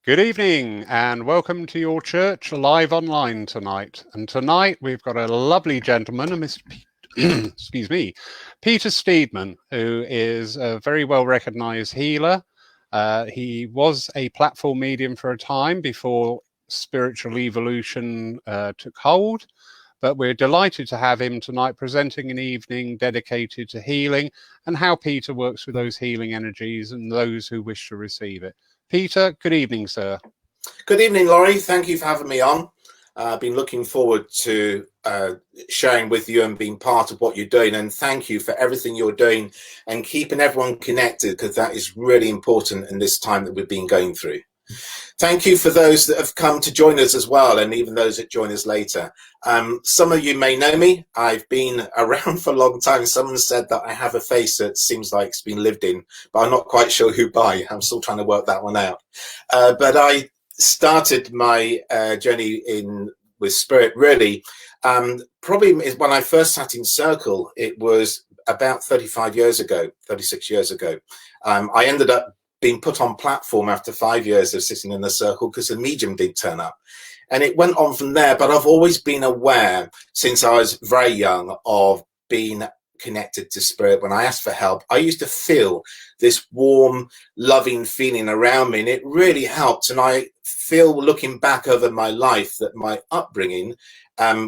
Good evening and welcome to your church live online tonight. And tonight we've got a lovely gentleman, excuse me, Peter Steedman, who is a very well recognized healer. He was a platform medium for a time before spiritual evolution took hold. But we're delighted to have him tonight presenting an evening dedicated to healing and how Peter works with those healing energies and those who wish to receive it. Peter, good evening, sir. Good evening, Laurie. Thank you for having me on. I've been looking forward to sharing with you and being part of what you're doing. And thank you for everything you're doing and keeping everyone connected, because that is really important in this time that we've been going through. Thank you for those that have come to join us as well, and even those that join us later. Some of you may know me. I've been around for a long time. Someone said that I have a face that seems like it's been lived in, but I'm not quite sure who by. I'm still trying to work that one out. But I started my journey with spirit really probably when I first sat in circle. It was about 36 years ago. I ended up being put on platform after 5 years of sitting in the circle because the medium did turn up, and it went on from there. But I've always been aware since I was very young of being connected to spirit. When I asked for help, I used to feel this warm, loving feeling around me, and it really helped. And I feel, looking back over my life, that my upbringing,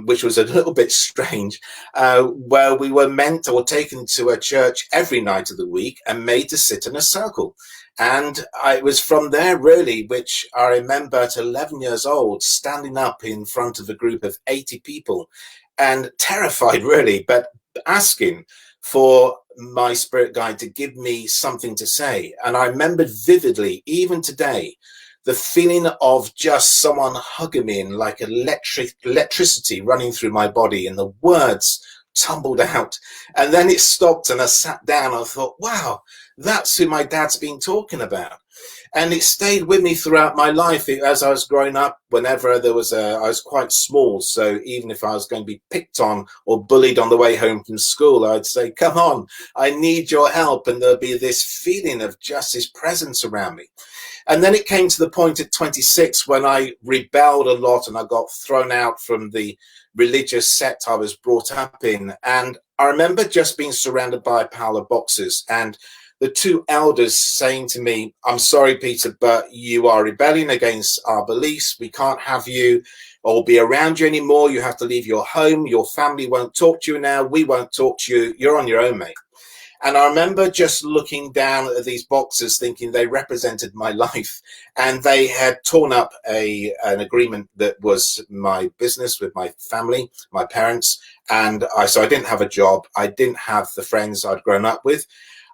which was a little bit strange, where we were meant or taken to a church every night of the week and made to sit in a circle. And it was from there really, which I remember at 11 years old, standing up in front of a group of 80 people and terrified really, but asking for my spirit guide to give me something to say. And I remembered vividly, even today, the feeling of just someone hugging me and like electricity running through my body, and the words tumbled out. And then it stopped, and I sat down. I thought, wow, that's who my dad's been talking about. And it stayed with me throughout my life. As I was growing up, whenever there was I was quite small, so even if I was going to be picked on or bullied on the way home from school, I'd say, come on, I need your help. And there'd be this feeling of just his presence around me. And then it came to the point at 26 when I rebelled a lot, and I got thrown out from the religious sect I was brought up in. And I remember just being surrounded by a pile of boxes, and the two elders saying to me, I'm sorry, Peter, but you are rebelling against our beliefs. We can't have you or be around you anymore. You have to leave your home. Your family won't talk to you now. We won't talk to you. You're on your own, mate. And I remember just looking down at these boxes, thinking they represented my life. And they had torn up an agreement that was my business with my family, my parents. And so I didn't have a job. I didn't have the friends I'd grown up with.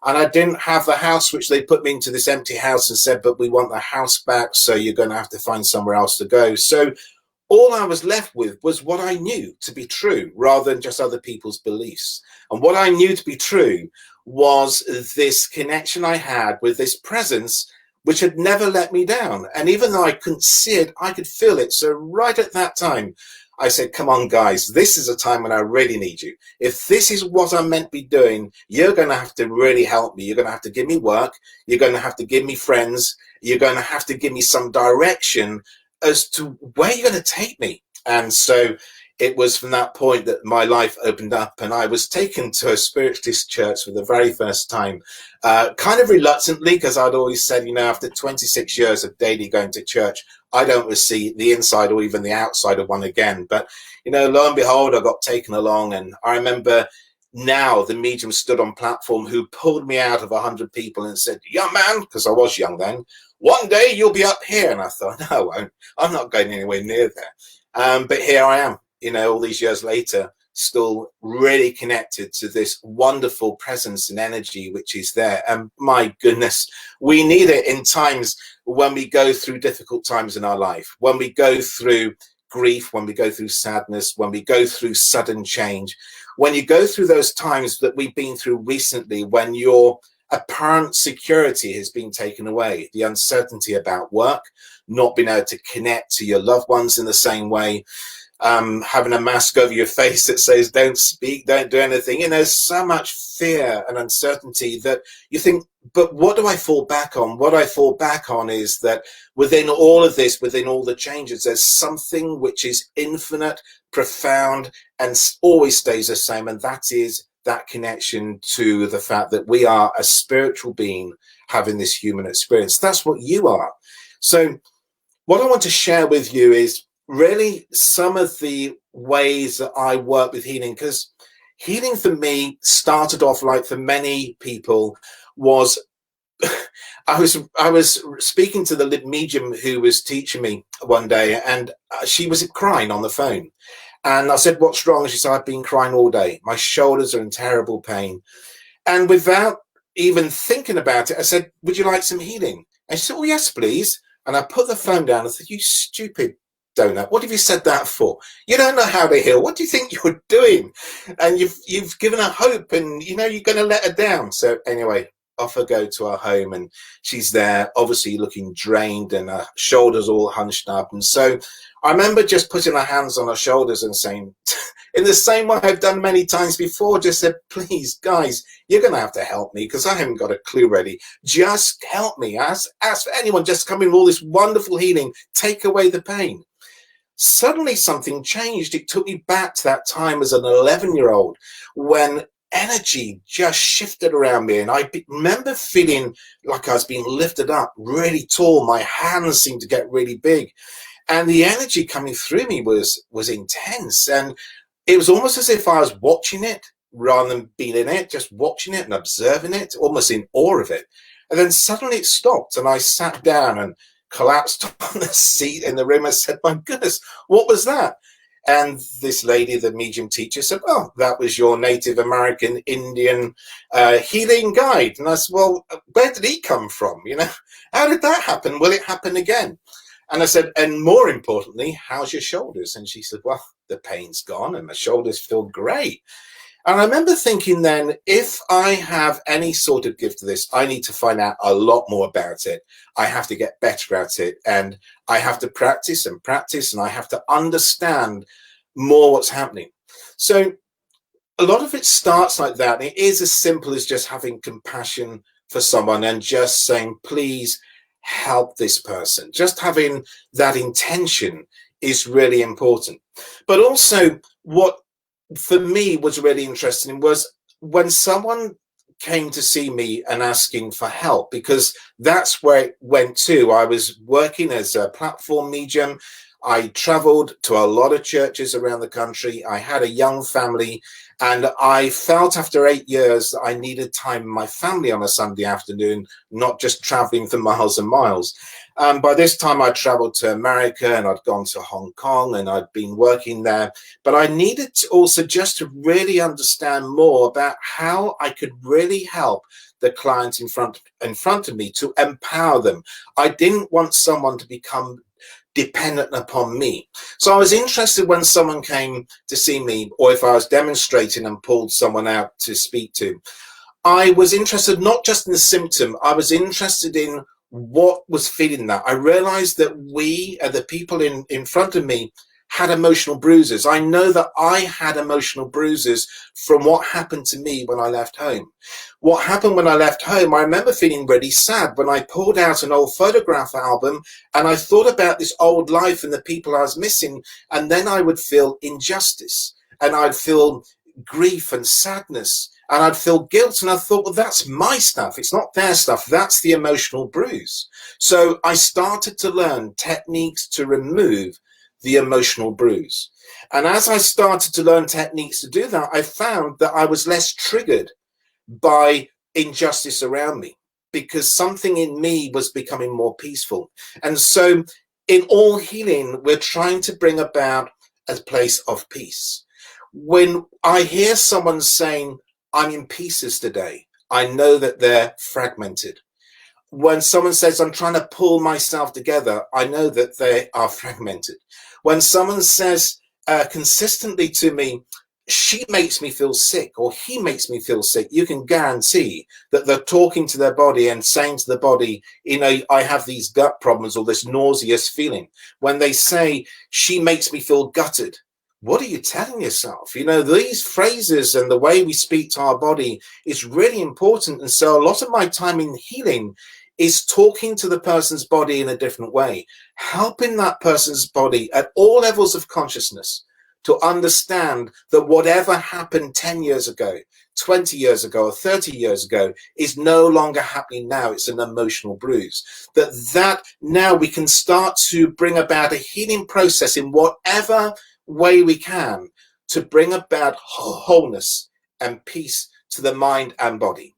And I didn't have the house, which they put me into this empty house and said, but we want the house back, so you're going to have to find somewhere else to go. So all I was left with was what I knew to be true, rather than just other people's beliefs. And what I knew to be true was this connection I had with this presence, which had never let me down. And even though I couldn't see it, I could feel it. So right at that time, I said, come on, guys, this is a time when I really need you. If this is what I'm meant to be doing, you're going to have to really help me. You're going to have to give me work. You're going to have to give me friends. You're going to have to give me some direction as to where you're going to take me. And so it was from that point that my life opened up, and I was taken to a spiritualist church for the very first time, kind of reluctantly, because I'd always said, after 26 years of daily going to church, I don't want to see the inside or even the outside of one again. But, lo and behold, I got taken along. And I remember now the medium stood on platform who pulled me out of 100 people and said, young man, because I was young then, one day you'll be up here. And I thought, no, I won't. I'm not going anywhere near there. But here I am, all these years later, still really connected to this wonderful presence and energy which is there. And my goodness, we need it in times when we go through difficult times in our life, when we go through grief, when we go through sadness, when we go through sudden change, when you go through those times that we've been through recently, when your apparent security has been taken away, the uncertainty about work, not being able to connect to your loved ones in the same way, having a mask over your face that says don't speak, don't do anything. There's so much fear and uncertainty that you think But what do I fall back on? What I fall back on is that within all of this, within all the changes, there's something which is infinite, profound, and always stays the same. And that is that connection to the fact that we are a spiritual being having this human experience. That's what you are. So what I want to share with you is really some of the ways that I work with healing, because healing for me started off, like for many people, was I was speaking to the medium who was teaching me one day, and she was crying on the phone. And I said, "What's wrong?" And she said, "I've been crying all day. My shoulders are in terrible pain." And without even thinking about it, I said, "Would you like some healing?" And she said, "Oh, yes, please." And I put the phone down and said, "You stupid donut, what have you said that for? You don't know how to heal. What do you think you're doing?" And you've given her hope, and you know you're going to let her down. So anyway, off I go to her home, and she's there, obviously looking drained, and her shoulders all hunched up. And so I remember just putting her hands on her shoulders and saying, in the same way I've done many times before, just said, "Please, guys, you're going to have to help me because I haven't got a clue ready. Just help me. Ask for anyone. Just come in with all this wonderful healing. Take away the pain." Suddenly something changed. It took me back to that time as an 11-year-old when energy just shifted around me, and I remember feeling like I was being lifted up really tall. My hands seemed to get really big, and the energy coming through me was intense, and it was almost as if I was watching it rather than being in it, just watching it and observing it, almost in awe of it. And then suddenly it stopped, and I sat down and collapsed on the seat in the room. I said, "My goodness, what was that?" And this lady, the medium teacher, said, "Oh, that was your Native American Indian healing guide." And I said, "Well, where did he come from? You know, how did that happen? Will it happen again?" And I said, "And more importantly, how's your shoulders?" And she said, "Well, the pain's gone and my shoulders feel great." And I remember thinking then, if I have any sort of gift to this, I need to find out a lot more about it. I have to get better at it, and I have to practice and practice, and I have to understand more what's happening. So a lot of it starts like that. And it is as simple as just having compassion for someone and just saying, "Please help this person." Just having that intention is really important. But also what for me was really interesting was when someone came to see me and asking for help, because that's where it went to. I was working as a platform medium. I traveled to a lot of churches around the country. I had a young family, and I felt after 8 years that I needed time with my family on a Sunday afternoon, not just traveling for miles and miles. By this time, I'd traveled to America, and I'd gone to Hong Kong, and I'd been working there. But I needed to also just to really understand more about how I could really help the client in front of me, to empower them. I didn't want someone to become dependent upon me. So I was interested when someone came to see me, or if I was demonstrating and pulled someone out to speak to. I was interested not just in the symptom, I was interested in what was feeding that. I realized that we, the people in front of me, had emotional bruises. I know that I had emotional bruises from what happened to me when I left home. What happened when I left home, I remember feeling really sad when I pulled out an old photograph album and I thought about this old life and the people I was missing, and then I would feel injustice, and I'd feel grief and sadness, and I'd feel guilt, and I thought, well, that's my stuff. It's not their stuff. That's the emotional bruise. So I started to learn techniques to remove the emotional bruise. And as I started to learn techniques to do that, I found that I was less triggered by injustice around me, because something in me was becoming more peaceful. And so in all healing, we're trying to bring about a place of peace. When I hear someone saying, "I'm in pieces today," I know that they're fragmented. When someone says, "I'm trying to pull myself together," I know that they are fragmented. When someone says consistently to me, "She makes me feel sick," or "he makes me feel sick," you can guarantee that they're talking to their body and saying to the body, you know, "I have these gut problems," or this nauseous feeling. When they say, "She makes me feel gutted," what are you telling yourself? You know, these phrases and the way we speak to our body is really important. And so a lot of my time in healing is talking to the person's body in a different way, helping that person's body at all levels of consciousness to understand that whatever happened 10 years ago, 20 years ago, or 30 years ago is no longer happening now. It's an emotional bruise. That now we can start to bring about a healing process in whatever way we can to bring about wholeness and peace to the mind and body.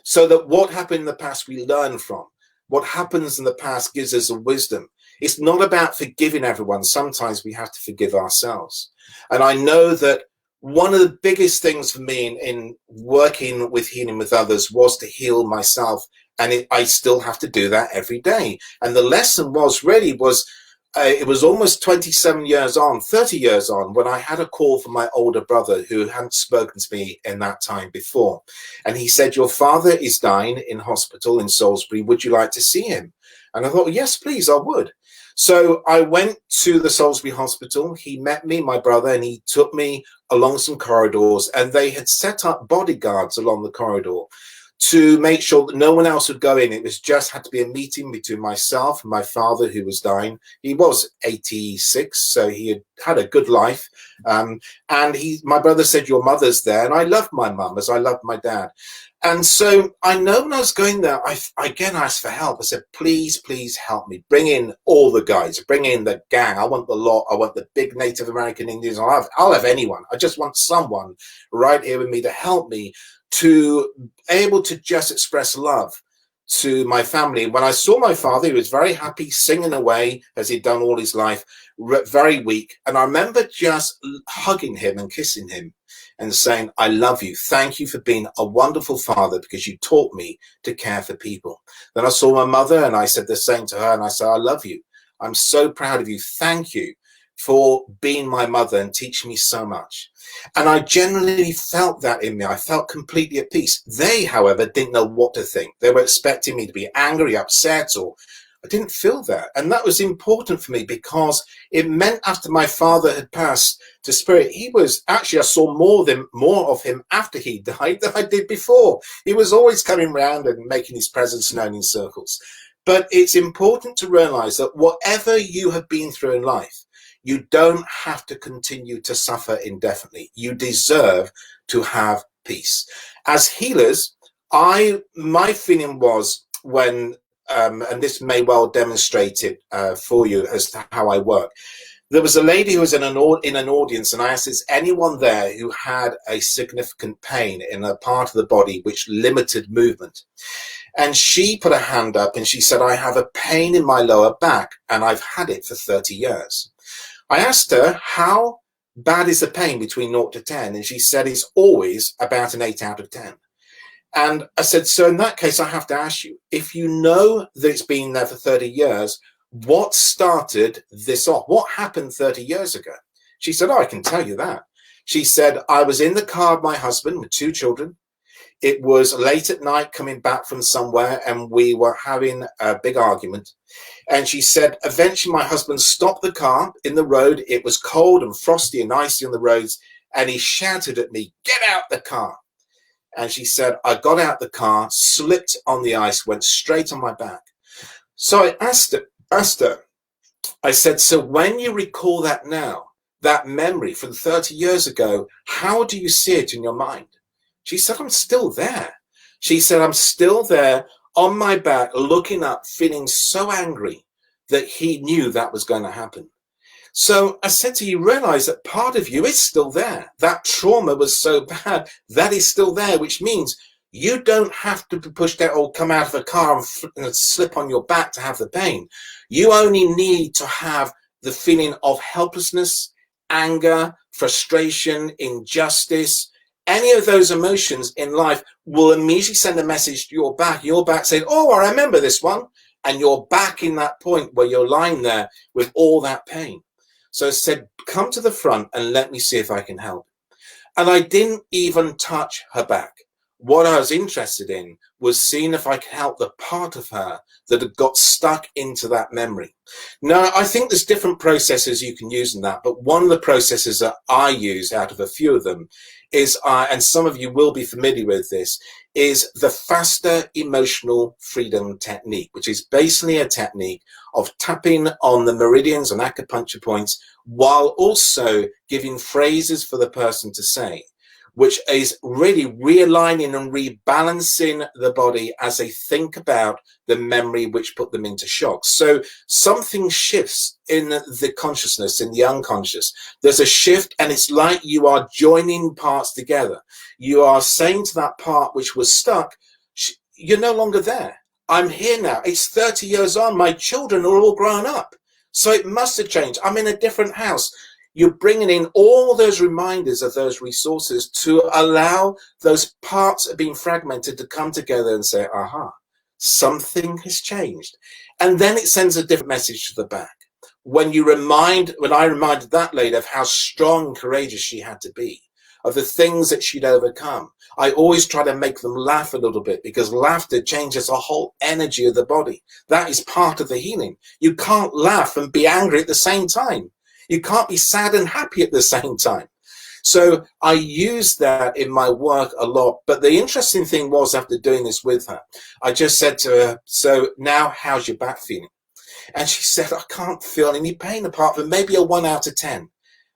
So that what happened in the past we learn from. What happens in the past gives us a wisdom. It's not about forgiving everyone. Sometimes we have to forgive ourselves. And I know that one of the biggest things for me in working with healing with others was to heal myself. And I still have to do that every day. And the lesson was it was almost 27 years on, 30 years on, when I had a call from my older brother who hadn't spoken to me in that time before. And he said, your father is dying in hospital in Salisbury. Would you like to see him? And I thought, yes, please, I would. So I went to the Salisbury Hospital. He met me, my brother, and he took me along some corridors, and they had set up bodyguards along the corridor to make sure that no one else would go in. It was just had to be a meeting between myself and my father, who was dying. He was 86, so he had had a good life. And my brother said, your mother's there. And I loved my mum as I loved my dad. And so I know when I was going there, I again asked for help. I said, please, please help me. Bring in all the guys. Bring in the gang. I want the lot. I want the big Native American Indians. I'll have anyone. I just want someone right here with me to help me to able to just express love to my family. When I saw my father, he was very happy, singing away as he'd done all his life, very weak. And I remember just hugging him and kissing him and saying, I love you. Thank you for being a wonderful father, because you taught me to care for people. Then I saw my mother and I said the same to her. And I said, I love you. I'm so proud of you. Thank you for being my mother and teaching me so much. And I genuinely felt that in me. I felt completely at peace. They, however, didn't know what to think. They were expecting me to be angry, upset, or I didn't feel that. And that was important for me, because it meant after my father had passed to spirit, he was actually, I saw more of him after he died than I did before. He was always coming around and making his presence known in circles. But it's important to realize that whatever you have been through in life, you don't have to continue to suffer indefinitely. You deserve to have peace. As healers, my feeling was when, and this may well demonstrate it for you as to how I work. There was a lady who was in an audience, and I asked, is anyone there who had a significant pain in a part of the body which limited movement? And she put her hand up and she said, I have a pain in my lower back and I've had it for 30 years. I asked her, how bad is the pain between 0 to 10? And she said, it's always about an 8 out of 10. And I said, so in that case, I have to ask you, if you know that it's been there for 30 years, what started this off? What happened 30 years ago? She said, oh, I can tell you that. She said, I was in the car with my husband with 2 children. It was late at night coming back from somewhere, and we were having a big argument. And she said, eventually my husband stopped the car in the road. It was cold and frosty and icy on the roads. And he shouted at me, get out the car. And she said, I got out the car, slipped on the ice, went straight on my back. So I asked her, I said, so when you recall that now, that memory from 30 years ago, how do you see it in your mind? She said, I'm still there. She said, I'm still there on my back, looking up, feeling so angry that he knew that was going to happen. So I said to you, realize that part of you is still there. That trauma was so bad, that is still there, which means you don't have to be pushed out or come out of a car and slip on your back to have the pain. You only need to have the feeling of helplessness, anger, frustration, injustice. Any of those emotions in life will immediately send a message to your back saying, oh, I remember this one. And you're back in that point where you're lying there with all that pain. So I said, come to the front and let me see if I can help. And I didn't even touch her back. What I was interested in was seeing if I could help the part of her that had got stuck into that memory. Now, I think there's different processes you can use in that, but one of the processes that I use out of a few of them is, and some of you will be familiar with this, is the faster emotional freedom technique, which is basically a technique of tapping on the meridians and acupuncture points while also giving phrases for the person to say, which is really realigning and rebalancing the body as they think about the memory which put them into shock. So something shifts in the consciousness, in the unconscious. There's a shift, and it's like you are joining parts together. You are saying to that part which was stuck, you're no longer there. I'm here now. It's 30 years on. My children are all grown up. So it must have changed. I'm in a different house. You're bringing in all those reminders of those resources to allow those parts that have been fragmented to come together and say, aha, something has changed. And then it sends a different message to the back. When I reminded that lady of how strong and courageous she had to be, of the things that she'd overcome, I always try to make them laugh a little bit, because laughter changes the whole energy of the body. That is part of the healing. You can't laugh and be angry at the same time. You can't be sad and happy at the same time. So I use that in my work a lot. But the interesting thing was, after doing this with her, I just said to her, so now how's your back feeling? And she said, I can't feel any pain apart from maybe a 1 out of 10.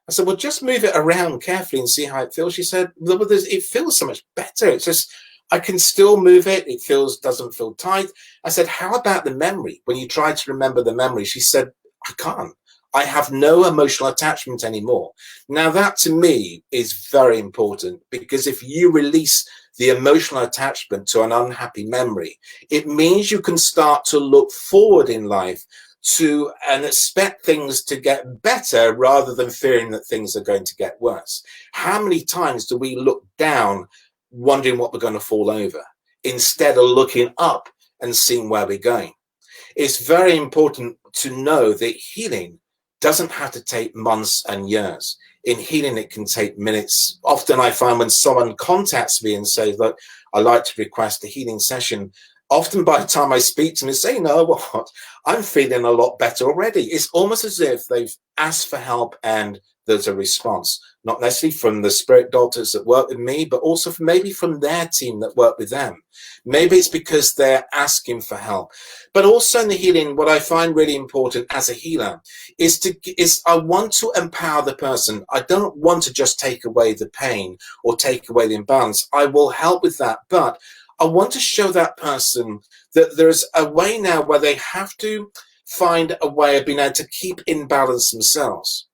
I said, well, just move it around carefully and see how it feels. She said, well, it feels so much better. It's just, I can still move it. It doesn't feel tight. I said, how about the memory? When you try to remember the memory, she said, I can't. I have no emotional attachment anymore. Now, that to me is very important, because if you release the emotional attachment to an unhappy memory, it means you can start to look forward in life to and expect things to get better rather than fearing that things are going to get worse. How many times do we look down wondering what we're going to fall over instead of looking up and seeing where we're going? It's very important to know that healing doesn't have to take months and years. In healing, it can take minutes. Often I find when someone contacts me and says, look, I'd like to request a healing session, often by the time I speak to them and say, you know what, I'm feeling a lot better already. It's almost as if they've asked for help and there's a response, not necessarily from the spirit doctors that work with me, but also maybe from their team that work with them. Maybe it's because they're asking for help. But also in the healing, what I find really important as a healer is I want to empower the person. I don't want to just take away the pain or take away the imbalance. I will help with that, but I want to show that person that there's a way now where they have to find a way of being able to keep in balance themselves.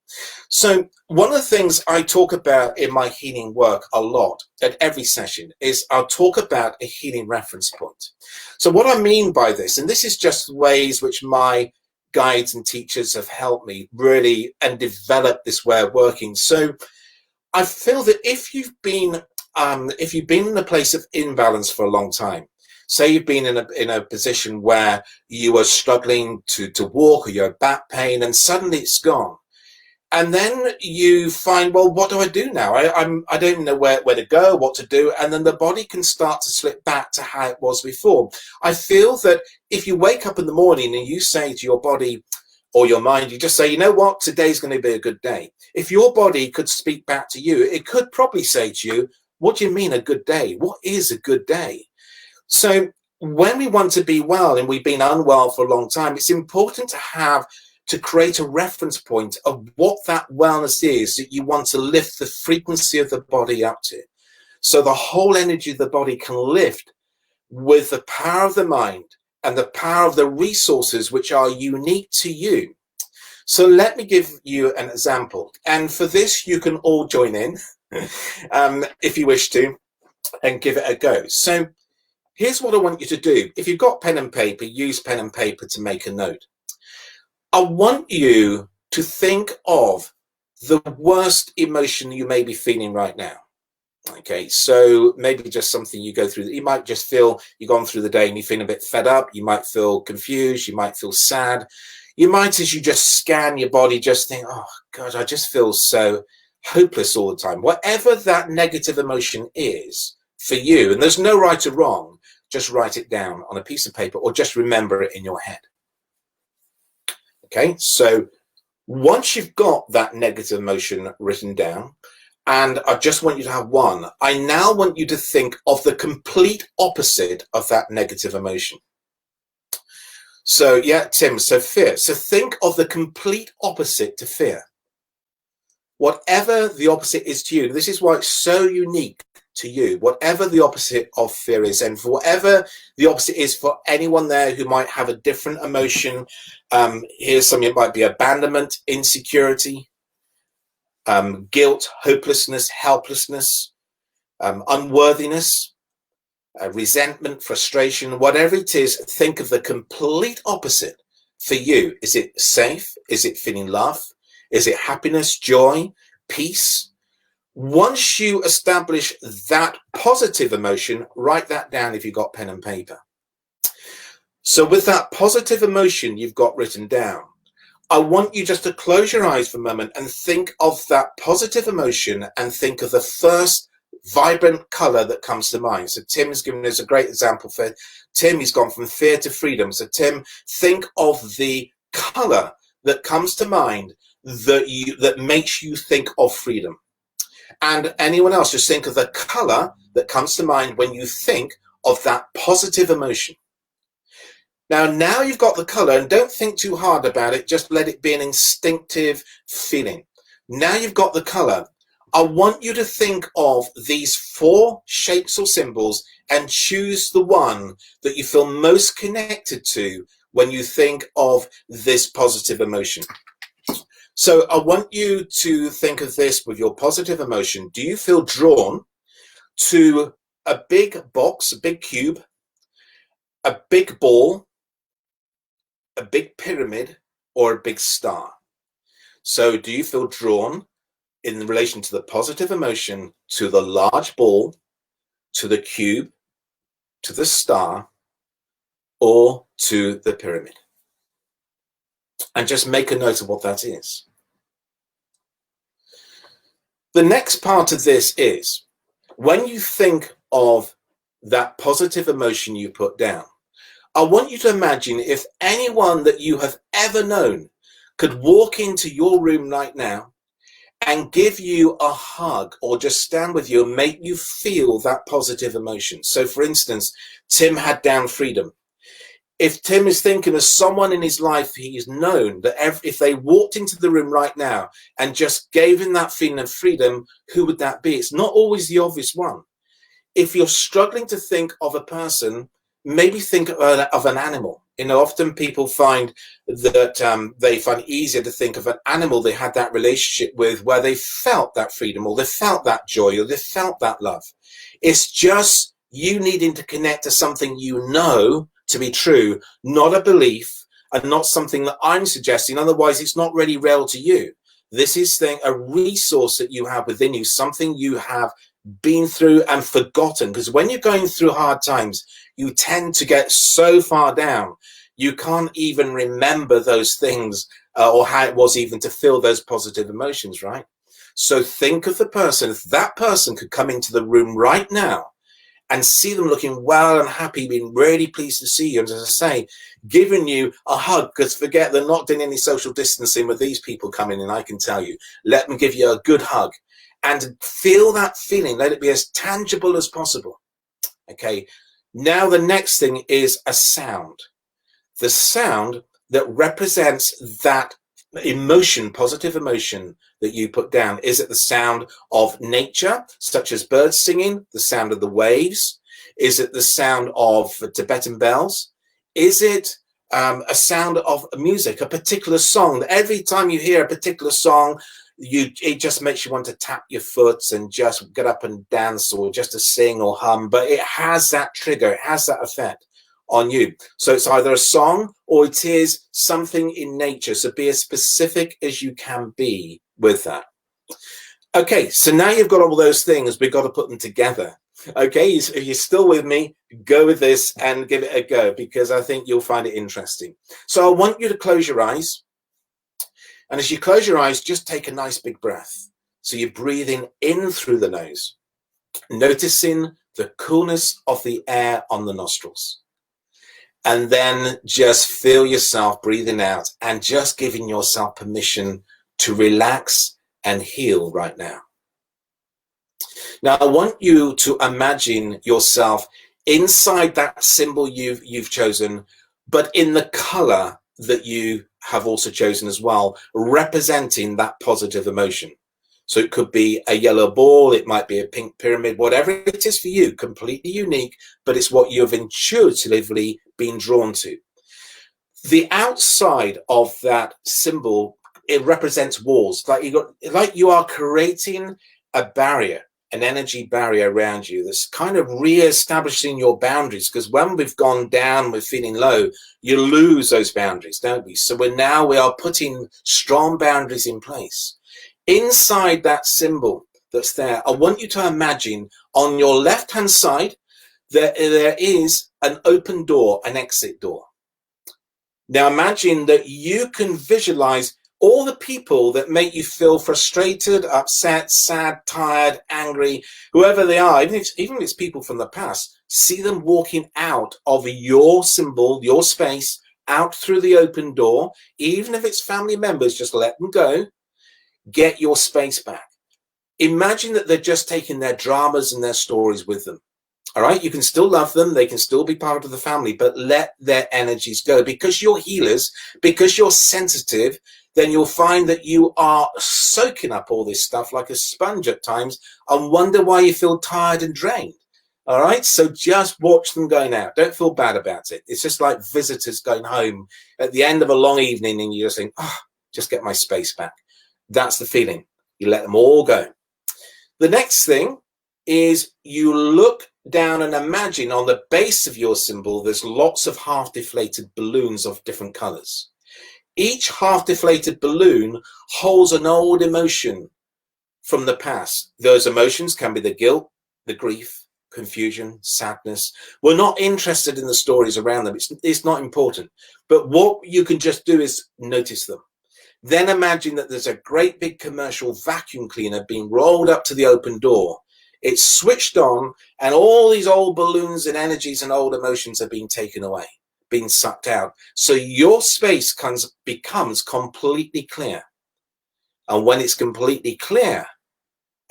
So one of the things I talk about in my healing work a lot at every session is I'll talk about a healing reference point. So what I mean by this, and this is just ways which my guides and teachers have helped me really and develop this way of working. So I feel that if you've been in a place of imbalance for a long time, say you've been in a position where you were struggling to walk, or you had back pain, and suddenly it's gone. And then you find, well, what do I do now? I don't even know where to go, what to do. And then the body can start to slip back to how it was before. I feel that if you wake up in the morning and you say to your body or your mind, you just say, you know what, today's going to be a good day. If your body could speak back to you, it could probably say to you, what do you mean a good day? What is a good day? So when we want to be well and we've been unwell for a long time, it's important to create a reference point of what that wellness is that you want to lift the frequency of the body up to. So the whole energy of the body can lift with the power of the mind and the power of the resources which are unique to you. So let me give you an example. And for this, you can all join in if you wish to and give it a go. So here's what I want you to do. If you've got pen and paper, use pen and paper to make a note. I want you to think of the worst emotion you may be feeling right now. Okay, so maybe just something you go through. You might just feel you've gone through the day and you feel a bit fed up. You might feel confused. You might feel sad. You might, as you just scan your body, just think, oh, God, I just feel so hopeless all the time. Whatever that negative emotion is for you, and there's no right or wrong, just write it down on a piece of paper or just remember it in your head. Okay, so once you've got that negative emotion written down, and I just want you to have one, I now want you to think of the complete opposite of that negative emotion. So yeah, Tim, so fear. So think of the complete opposite to fear. Whatever the opposite is to you, this is why it's so unique to you, whatever the opposite of fear is, and for whatever the opposite is for anyone there who might have a different emotion. Here's something. It might be abandonment, insecurity, guilt, hopelessness, helplessness, unworthiness, resentment, frustration, whatever it is. Think of the complete opposite for you. Is it safe? Is it feeling love? Is it happiness, joy, peace? Once you establish that positive emotion, write that down if you've got pen and paper. So with that positive emotion you've got written down, I want you just to close your eyes for a moment and think of that positive emotion and think of the first vibrant color that comes to mind. So Tim's given us a great example for Tim. He's gone from fear to freedom. So Tim, think of the color that comes to mind that makes you think of freedom. And anyone else, just think of the color that comes to mind when you think of that positive emotion. Now you've got the color, and don't think too hard about it. Just let it be an instinctive feeling. Now you've got the color. I want you to think of these 4 shapes or symbols and choose the one that you feel most connected to when you think of this positive emotion. So I want you to think of this with your positive emotion. Do you feel drawn to a big box, a big cube, a big ball, a big pyramid, or a big star? So do you feel drawn in relation to the positive emotion to the large ball, to the cube, to the star, or to the pyramid? And just make a note of what that is. The next part of this is, when you think of that positive emotion you put down, I want you to imagine if anyone that you have ever known could walk into your room right now and give you a hug or just stand with you and make you feel that positive emotion. So for instance, Tim had down freedom. If Tim is thinking of someone in his life he's known, that if they walked into the room right now and just gave him that feeling of freedom, who would that be? It's not always the obvious one. If you're struggling to think of a person, maybe think of an animal. You know, often people find that they find it easier to think of an animal they had that relationship with, where they felt that freedom, or they felt that joy, or they felt that love. It's just you needing to connect to something you know to be true, not a belief, and not something that I'm suggesting. Otherwise, it's not really real to you. This is a resource that you have within you, something you have been through and forgotten. Because when you're going through hard times, you tend to get so far down, you can't even remember those things or how it was even to feel those positive emotions, right? So think of the person. If that person could come into the room right now and see them looking well and happy, being really pleased to see you, and as I say, giving you a hug, because forget, they're not doing any social distancing with these people coming in, I can tell you. Let them give you a good hug and feel that feeling. Let it be as tangible as possible. Okay, now the next thing is a sound. The sound that represents that emotion, positive emotion that you put down. Is it the sound of nature, such as birds singing, the sound of the waves? Is it the sound of Tibetan bells? Is it a sound of music, a particular song? Every time you hear a particular song, it just makes you want to tap your foot and just get up and dance, or just to sing or hum. But it has that trigger, it has that effect on you. So it's either a song or it is something in nature. So be as specific as you can be with that. Okay, so now you've got all those things, we've got to put them together. Okay, if you're still with me, go with this and give it a go, because I think you'll find it interesting. So I want you to close your eyes. And as you close your eyes, just take a nice big breath. So you're breathing in through the nose, noticing the coolness of the air on the nostrils. And then just feel yourself breathing out and just giving yourself permission to relax and heal right now. Now, I want you to imagine yourself inside that symbol you've chosen, but in the color that you have also chosen as well, representing that positive emotion. So it could be a yellow ball, it might be a pink pyramid, whatever it is for you, completely unique, but it's what you've intuitively been drawn to. The outside of that symbol, it represents walls, like you are creating a barrier, an energy barrier around you that's kind of re-establishing your boundaries, because when we've gone down, we're feeling low, you lose those boundaries, don't we? So we are putting strong boundaries in place. Inside that symbol that's there, I want you to imagine on your left-hand side, there is an open door, an exit door. Now imagine that you can visualize all the people that make you feel frustrated, upset, sad, tired, angry, whoever they are, even if it's people from the past, see them walking out of your symbol, your space, out through the open door. Even if it's family members, just let them go. Get your space back. Imagine that they're just taking their dramas and their stories with them. All right, you can still love them, they can still be part of the family, but let their energies go. Because you're healers, because you're sensitive, then you'll find that you are soaking up all this stuff like a sponge at times and wonder why you feel tired and drained. All right, so just watch them going out. Don't feel bad about it. It's just like visitors going home at the end of a long evening and you're just saying, oh, just get my space back. That's the feeling. You let them all go. The next thing is you look down and imagine on the base of your symbol, there's lots of half-deflated balloons of different colors. Each half-deflated balloon holds an old emotion from the past. Those emotions can be the guilt, the grief, confusion, sadness. We're not interested in the stories around them. It's not important. But what you can just do is notice them. Then imagine that there's a great big commercial vacuum cleaner being rolled up to the open door. It's switched on and all these old balloons and energies and old emotions are being taken away, being sucked out. So your space becomes completely clear. And when it's completely clear,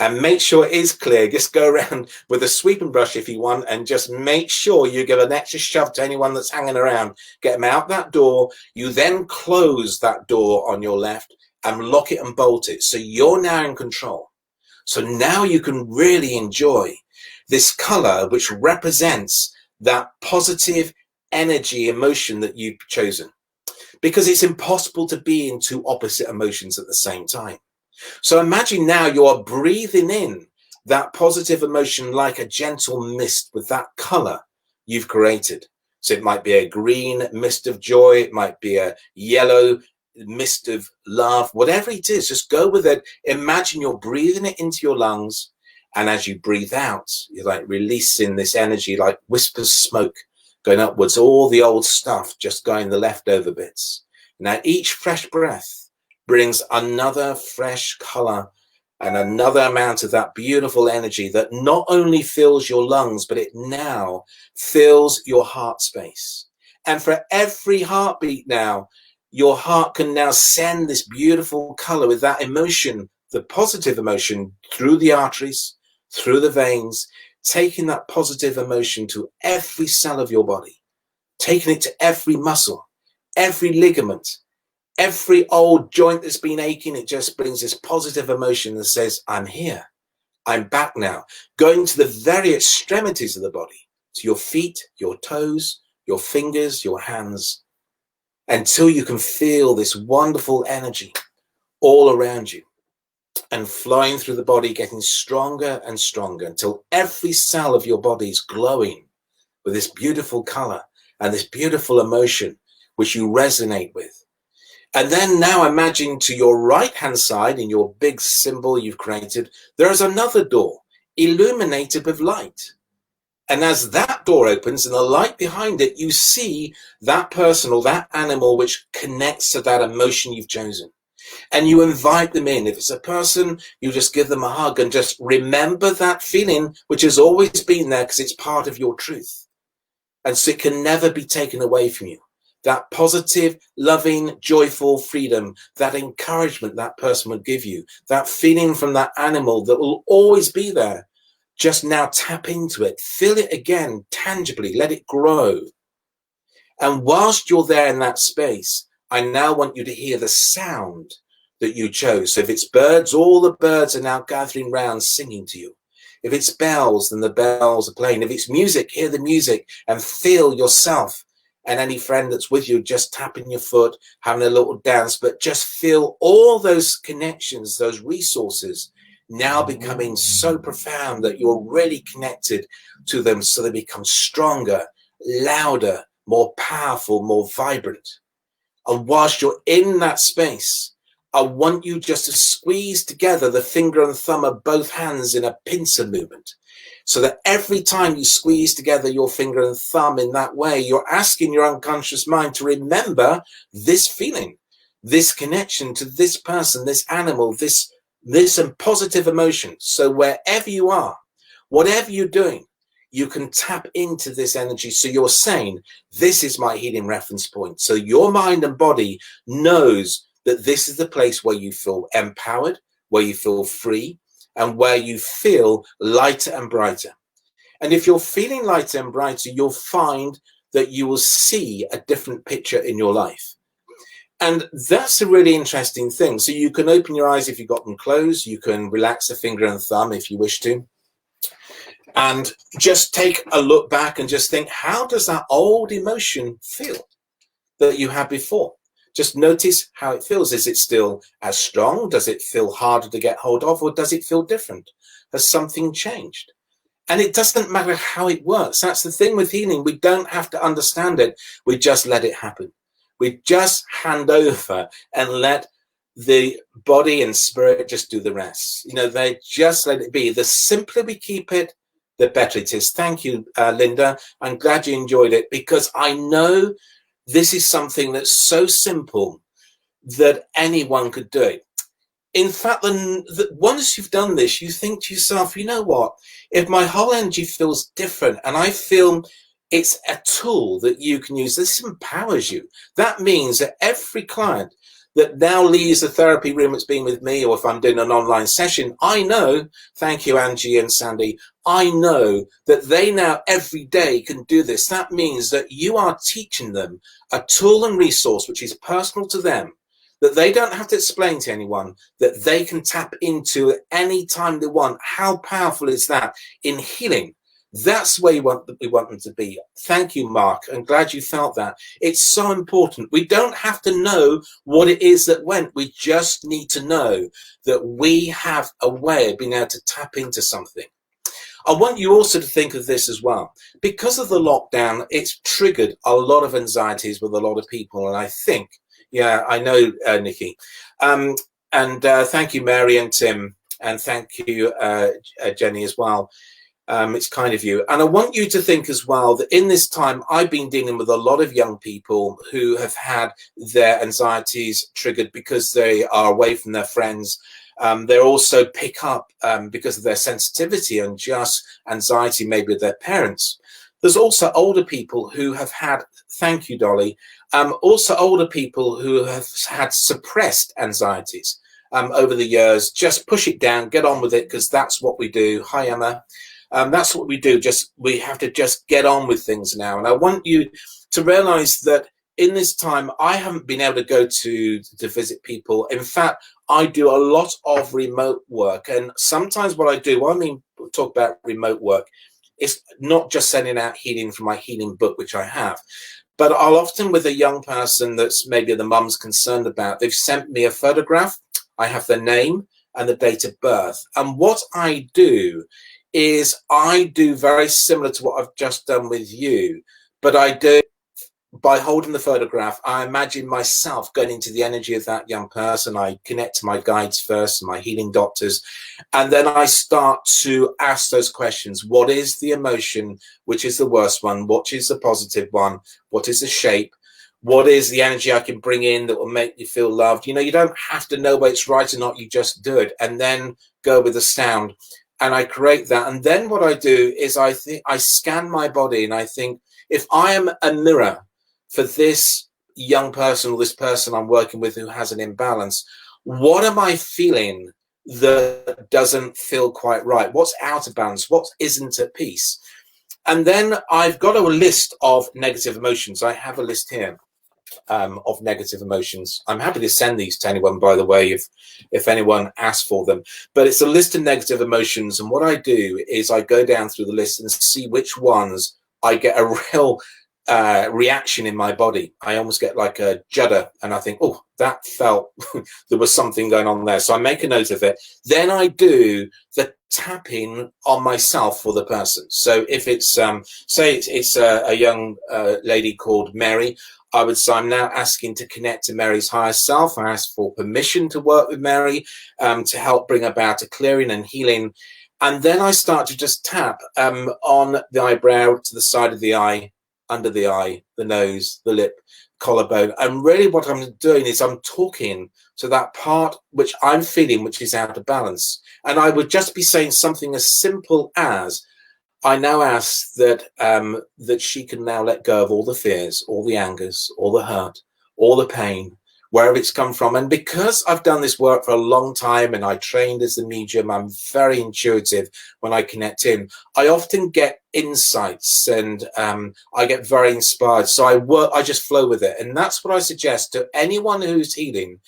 and make sure it is clear, just go around with a sweeping brush if you want and just make sure you give an extra shove to anyone that's hanging around. Get them out that door. You then close that door on your left and lock it and bolt it. So you're now in control. So now you can really enjoy this color, which represents that positive energy, emotion that you've chosen. Because it's impossible to be in two opposite emotions at the same time. So imagine now you are breathing in that positive emotion like a gentle mist with that color you've created. So it might be a green mist of joy. It might be a yellow mist of love, whatever it is, just go with it. Imagine you're breathing it into your lungs. And as you breathe out, you're like releasing this energy like whispers of smoke going upwards, all the old stuff, just going the leftover bits. Now each fresh breath brings another fresh color and another amount of that beautiful energy that not only fills your lungs, but it now fills your heart space. And for every heartbeat now, your heart can now send this beautiful color with that emotion, the positive emotion, through the arteries, through the veins, taking that positive emotion to every cell of your body, taking it to every muscle, every ligament, every old joint that's been aching. It just brings this positive emotion that says, I'm here, I'm back now. Going to the very extremities of the body, to your feet, your toes, your fingers, your hands, until you can feel this wonderful energy all around you and flowing through the body, getting stronger and stronger until every cell of your body is glowing with this beautiful color and this beautiful emotion which you resonate with. And then now imagine to your right-hand side in your big symbol you've created, there is another door illuminated with light. And as that door opens and the light behind it, you see that person or that animal which connects to that emotion you've chosen. And you invite them in. If it's a person, you just give them a hug and just remember that feeling, which has always been there because it's part of your truth. And so it can never be taken away from you. That positive, loving, joyful freedom, that encouragement that person would give you, that feeling from that animal that will always be there. Just now tap into it, feel it again tangibly, let it grow. And whilst you're there in that space, I now want you to hear the sound that you chose. So if it's birds, all the birds are now gathering round singing to you. If it's bells, then the bells are playing. If it's music, hear the music and feel yourself. And any friend that's with you, just tapping your foot, having a little dance, but just feel all those connections, those resources now becoming so profound that you're really connected to them, so they become stronger, louder, more powerful, more vibrant. And whilst you're in that space, I want you just to squeeze together the finger and thumb of both hands in a pincer movement, so that every time you squeeze together your finger and thumb in that way, you're asking your unconscious mind to remember this feeling, this connection to this person, this animal, this and positive emotion. So wherever you are, whatever you're doing, you can tap into this energy. So you're saying, this is my healing reference point. So your mind and body knows that this is the place where you feel empowered, where you feel free, and where you feel lighter and brighter. And if you're feeling lighter and brighter, you'll find that you will see a different picture in your life. And that's a really interesting thing. So you can open your eyes if you've got them closed. You can relax a finger and thumb if you wish to. And just take a look back and just think, how does that old emotion feel that you had before? Just notice how it feels. Is it still as strong? Does it feel harder to get hold of? Or does it feel different? Has something changed? And it doesn't matter how it works. That's the thing with healing. We don't have to understand it. We just let it happen. We just hand over and let the body and spirit just do the rest. You know, they just let it be. The simpler we keep it, the better it is. Thank you, Linda. I'm glad you enjoyed it, because I know this is something that's so simple that anyone could do it. In fact, once you've done this, you think to yourself, you know what? If my whole energy feels different and I feel it's a tool that you can use, this empowers you. That means that every client that now leaves the therapy room that's been with me, or if I'm doing an online session, I know, thank you, Angie and Sandy, I know that they now every day can do this. That means that you are teaching them a tool and resource which is personal to them, that they don't have to explain to anyone, that they can tap into at any time they want. How powerful is that in healing? That's where we want them to be. Thank you, Mark. I'm glad you felt that. It's so important. We don't have to know what it is that went. We just need to know that we have a way of being able to tap into something. I want you also to think of this as well. Because of the lockdown, it's triggered a lot of anxieties with a lot of people. And I think, yeah, I know, Nikki. Thank you, Mary and Tim. And thank you, Jenny, as well. It's kind of you. And I want you to think as well that in this time, I've been dealing with a lot of young people who have had their anxieties triggered because they are away from their friends. They also pick up because of their sensitivity and just anxiety, maybe with their parents. There's also older people who have had, thank you, Dolly, also older people who have had suppressed anxieties over the years. Just push it down, get on with it, because that's what we do. Hi, Emma. That's what we do. We have to just get on with things now. And I want you to realize that in this time, I haven't been able to go to visit people. In fact, I do a lot of remote work. And sometimes what I do, talk about remote work, it's not just sending out healing from my healing book, which I have, but I'll often, with a young person that's maybe the mum's concerned about, they've sent me a photograph. I have the name and the date of birth. And what I do is I do very similar to what I've just done with you, but I do by holding the photograph. I imagine myself going into the energy of that young person. I connect to my guides first, my healing doctors, and then I start to ask those questions. What is the emotion? Which is the worst one? What is the positive one? What is the shape? What is the energy I can bring in that will make you feel loved? You know, you don't have to know whether it's right or not. You just do it and then go with the sound. And I create that. And then what I do is I scan my body and I think, if I am a mirror for this young person or this person I'm working with who has an imbalance, what am I feeling that doesn't feel quite right? What's out of balance? What isn't at peace? And then I've got a list of negative emotions. I have a list here of negative emotions. I'm happy to send these to anyone, by the way, if anyone asks for them. But it's a list of negative emotions. And what I do is I go down through the list and see which ones I get a real reaction in my body. I almost get like a judder, and I think, oh, that felt there was something going on there. So I make a note of it. Then I do the tapping on myself for the person. So if it's say it's a young lady called Mary, I would say I'm now asking to connect to Mary's higher self. I ask for permission to work with Mary to help bring about a clearing and healing. And then I start to just tap on the eyebrow, to the side of the eye, under the eye, the nose, the lip, collarbone. And really what I'm doing is I'm talking to that part which I'm feeling, which is out of balance. And I would just be saying something as simple as, I now ask that that she can now let go of all the fears, all the angers, all the hurt, all the pain, wherever it's come from. And because I've done this work for a long time and I trained as a medium, I'm very intuitive when I connect in. I often get insights and I get very inspired. So I just flow with it. And that's what I suggest to anyone who's healing.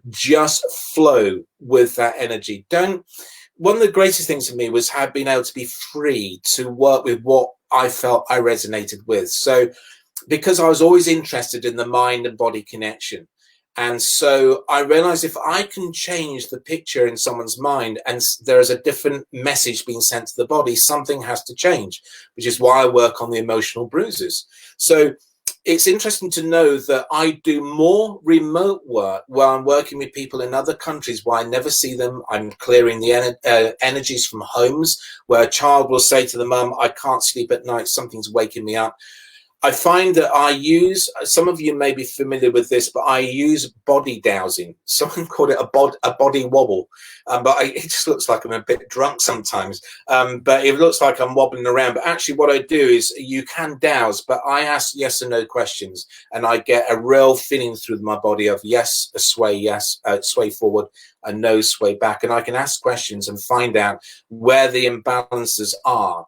Just flow with that energy. One of the greatest things for me was being able to be free to work with what I felt I resonated with. So because I was always interested in the mind and body connection. And so I realized if I can change the picture in someone's mind and there is a different message being sent to the body, something has to change, which is why I work on the emotional bruises. So it's interesting to know that I do more remote work where I'm working with people in other countries where I never see them. I'm clearing the energies from homes where a child will say to the mum, I can't sleep at night, something's waking me up. I find that I use, some of you may be familiar with this, but I use body dowsing. Someone called it a body wobble, but it just looks like I'm a bit drunk sometimes. But it looks like I'm wobbling around. But actually what I do is you can douse, but I ask yes or no questions, and I get a real feeling through my body of yes, a sway, yes, sway forward, a no, sway back. And I can ask questions and find out where the imbalances are.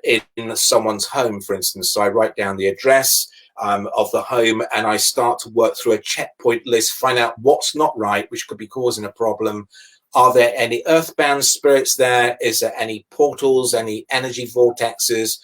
In someone's home, for instance. So I write down the address of the home and I start to work through a checkpoint list, find out what's not right, which could be causing a problem. Are there any earthbound spirits there? Is there any portals, any energy vortexes?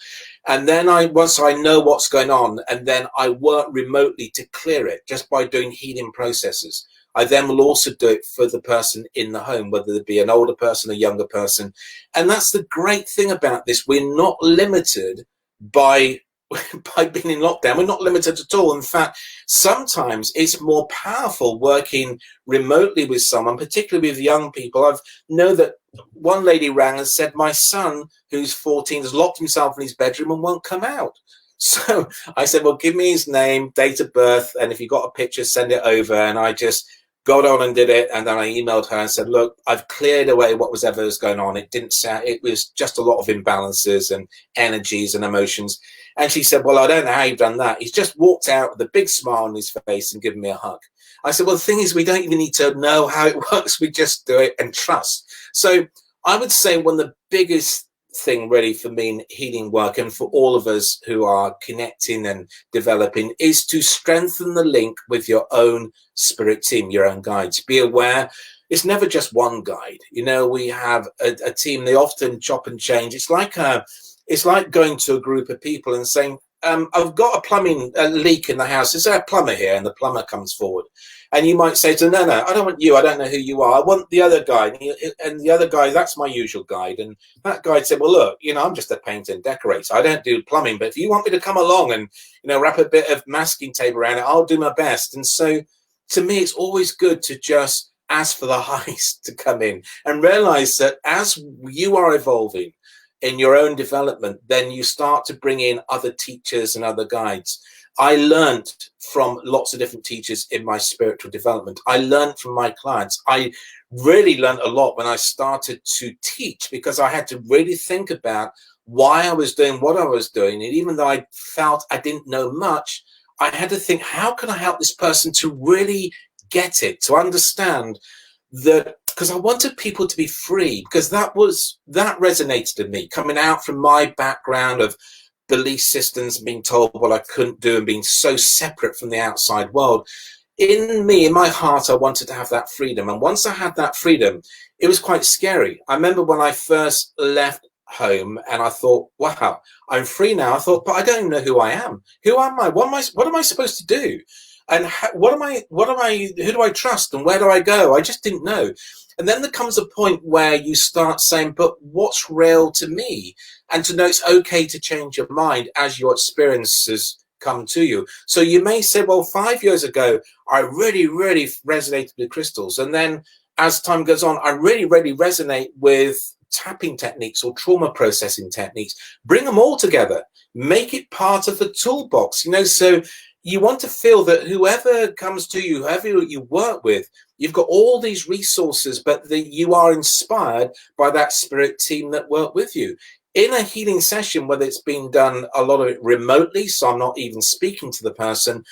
And then once I know what's going on, and then I work remotely to clear it just by doing healing processes. I then will also do it for the person in the home, whether it be an older person, a younger person. And that's the great thing about this. We're not limited by being in lockdown. We're not limited at all. In fact, sometimes it's more powerful working remotely with someone, particularly with young people. I know that one lady rang and said, my son, who's 14, has locked himself in his bedroom and won't come out. So I said, well, give me his name, date of birth, and if you got a picture, send it over. And I just got on and did it. And then I emailed her and said, look, I've cleared away what was ever was going on. It didn't sound, it was just a lot of imbalances and energies and emotions. And she said, well, I don't know how you've done that. He's just walked out with a big smile on his face and given me a hug. I said, well, the thing is, we don't even need to know how it works. We just do it and trust. So I would say one of the biggest thing really for me in healing work, and for all of us who are connecting and developing, is to strengthen the link with your own spirit team, your own guides. Be aware it's never just one guide. You know, we have a team. They often chop and change. It's like going to a group of people and saying, I've got a plumbing leak in the house. Is there a plumber here? And the plumber comes forward. And you might say to them, no, I don't want you. I don't know who you are. I want the other guy. And the other guy, that's my usual guide. And that guide said, well, look, you know, I'm just a painter and decorator. I don't do plumbing. But if you want me to come along and, you know, wrap a bit of masking tape around it, I'll do my best. And so to me, it's always good to just ask for the highest to come in and realize that as you are evolving in your own development, then you start to bring in other teachers and other guides. I learned from lots of different teachers in my spiritual development. I learned from my clients. I really learned a lot when I started to teach, because I had to really think about why I was doing what I was doing. And even though I felt I didn't know much, I had to think, how can I help this person to really get it, to understand that, because I wanted people to be free, because that resonated in me, coming out from my background of belief systems and being told what I couldn't do and being so separate from the outside world. In me, in my heart, I wanted to have that freedom. And once I had that freedom, it was quite scary. I remember when I first left home and I thought, wow, I'm free now. I thought, but I don't even know who I am. Who am I? What am I supposed to do? And who do I trust and where do I go? I just didn't know. And then there comes a point where you start saying, but what's real to me? And to know it's okay to change your mind as your experiences come to you. So you may say, well, 5 years ago, I really, really resonated with crystals. And then as time goes on, I really, really resonate with tapping techniques or trauma processing techniques. Bring them all together. Make it part of the toolbox, so you want to feel that whoever comes to you, whoever you work with, you've got all these resources, but that you are inspired by that spirit team that work with you. In a healing session, whether it's been done a lot of it remotely, so I'm not even speaking to the person,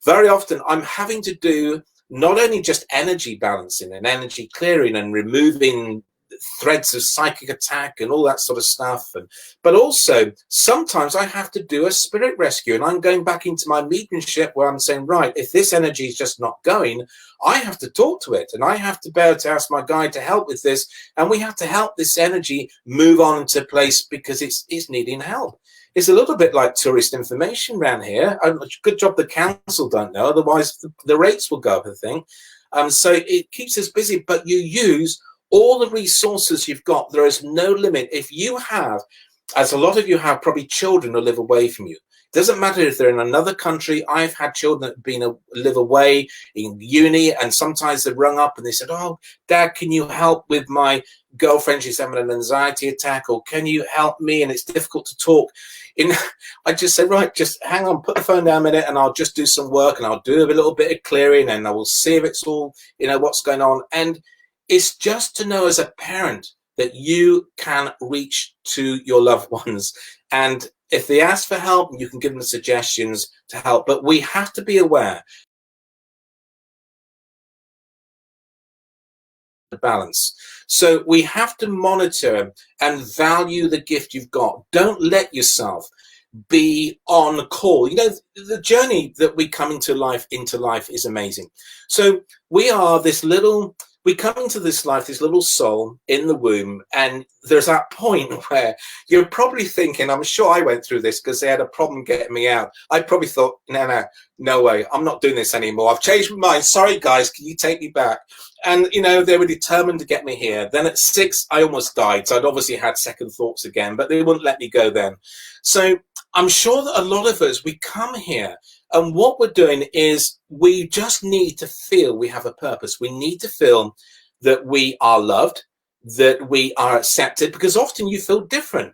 very often I'm having to do not only just energy balancing and energy clearing and removing threads of psychic attack and all that sort of stuff, but also sometimes I have to do a spirit rescue, and I'm going back into my mediumship where I'm saying, right, if this energy is just not going, I have to talk to it, and I have to be able to ask my guide to help with this, and we have to help this energy move on into place because it's needing help. It's a little bit like tourist information around here. Good job the council don't know, otherwise the rates will go up, I think. So it keeps us busy, but you use all the resources you've got. There is no limit. If you have, as a lot of you have, probably children who live away from you. It doesn't matter if they're in another country. I've had children that live away in uni, and sometimes they've rung up and they said, oh, Dad, can you help with my girlfriend? She's having an anxiety attack, or can you help me? And it's difficult to talk. I just say, right, just hang on, put the phone down a minute, and I'll just do some work, and I'll do a little bit of clearing, and I will see if it's all, what's going on. And it's just to know as a parent that you can reach to your loved ones. And if they ask for help, you can give them suggestions to help. But we have to be aware of the balance. So we have to monitor and value the gift you've got. Don't let yourself be on call. The journey that we come into life is amazing. So we are we come into this life, this little soul in the womb, and there's that point where you're probably thinking, I'm sure I went through this because they had a problem getting me out. I probably thought, no way, I'm not doing this anymore. I've changed my mind. Sorry, guys, can you take me back? And, they were determined to get me here. Then at 6, I almost died. So I'd obviously had second thoughts again, but they wouldn't let me go then. So I'm sure that a lot of us, we come here, and what we're doing is we just need to feel we have a purpose. We need to feel that we are loved, that we are accepted, because often you feel different.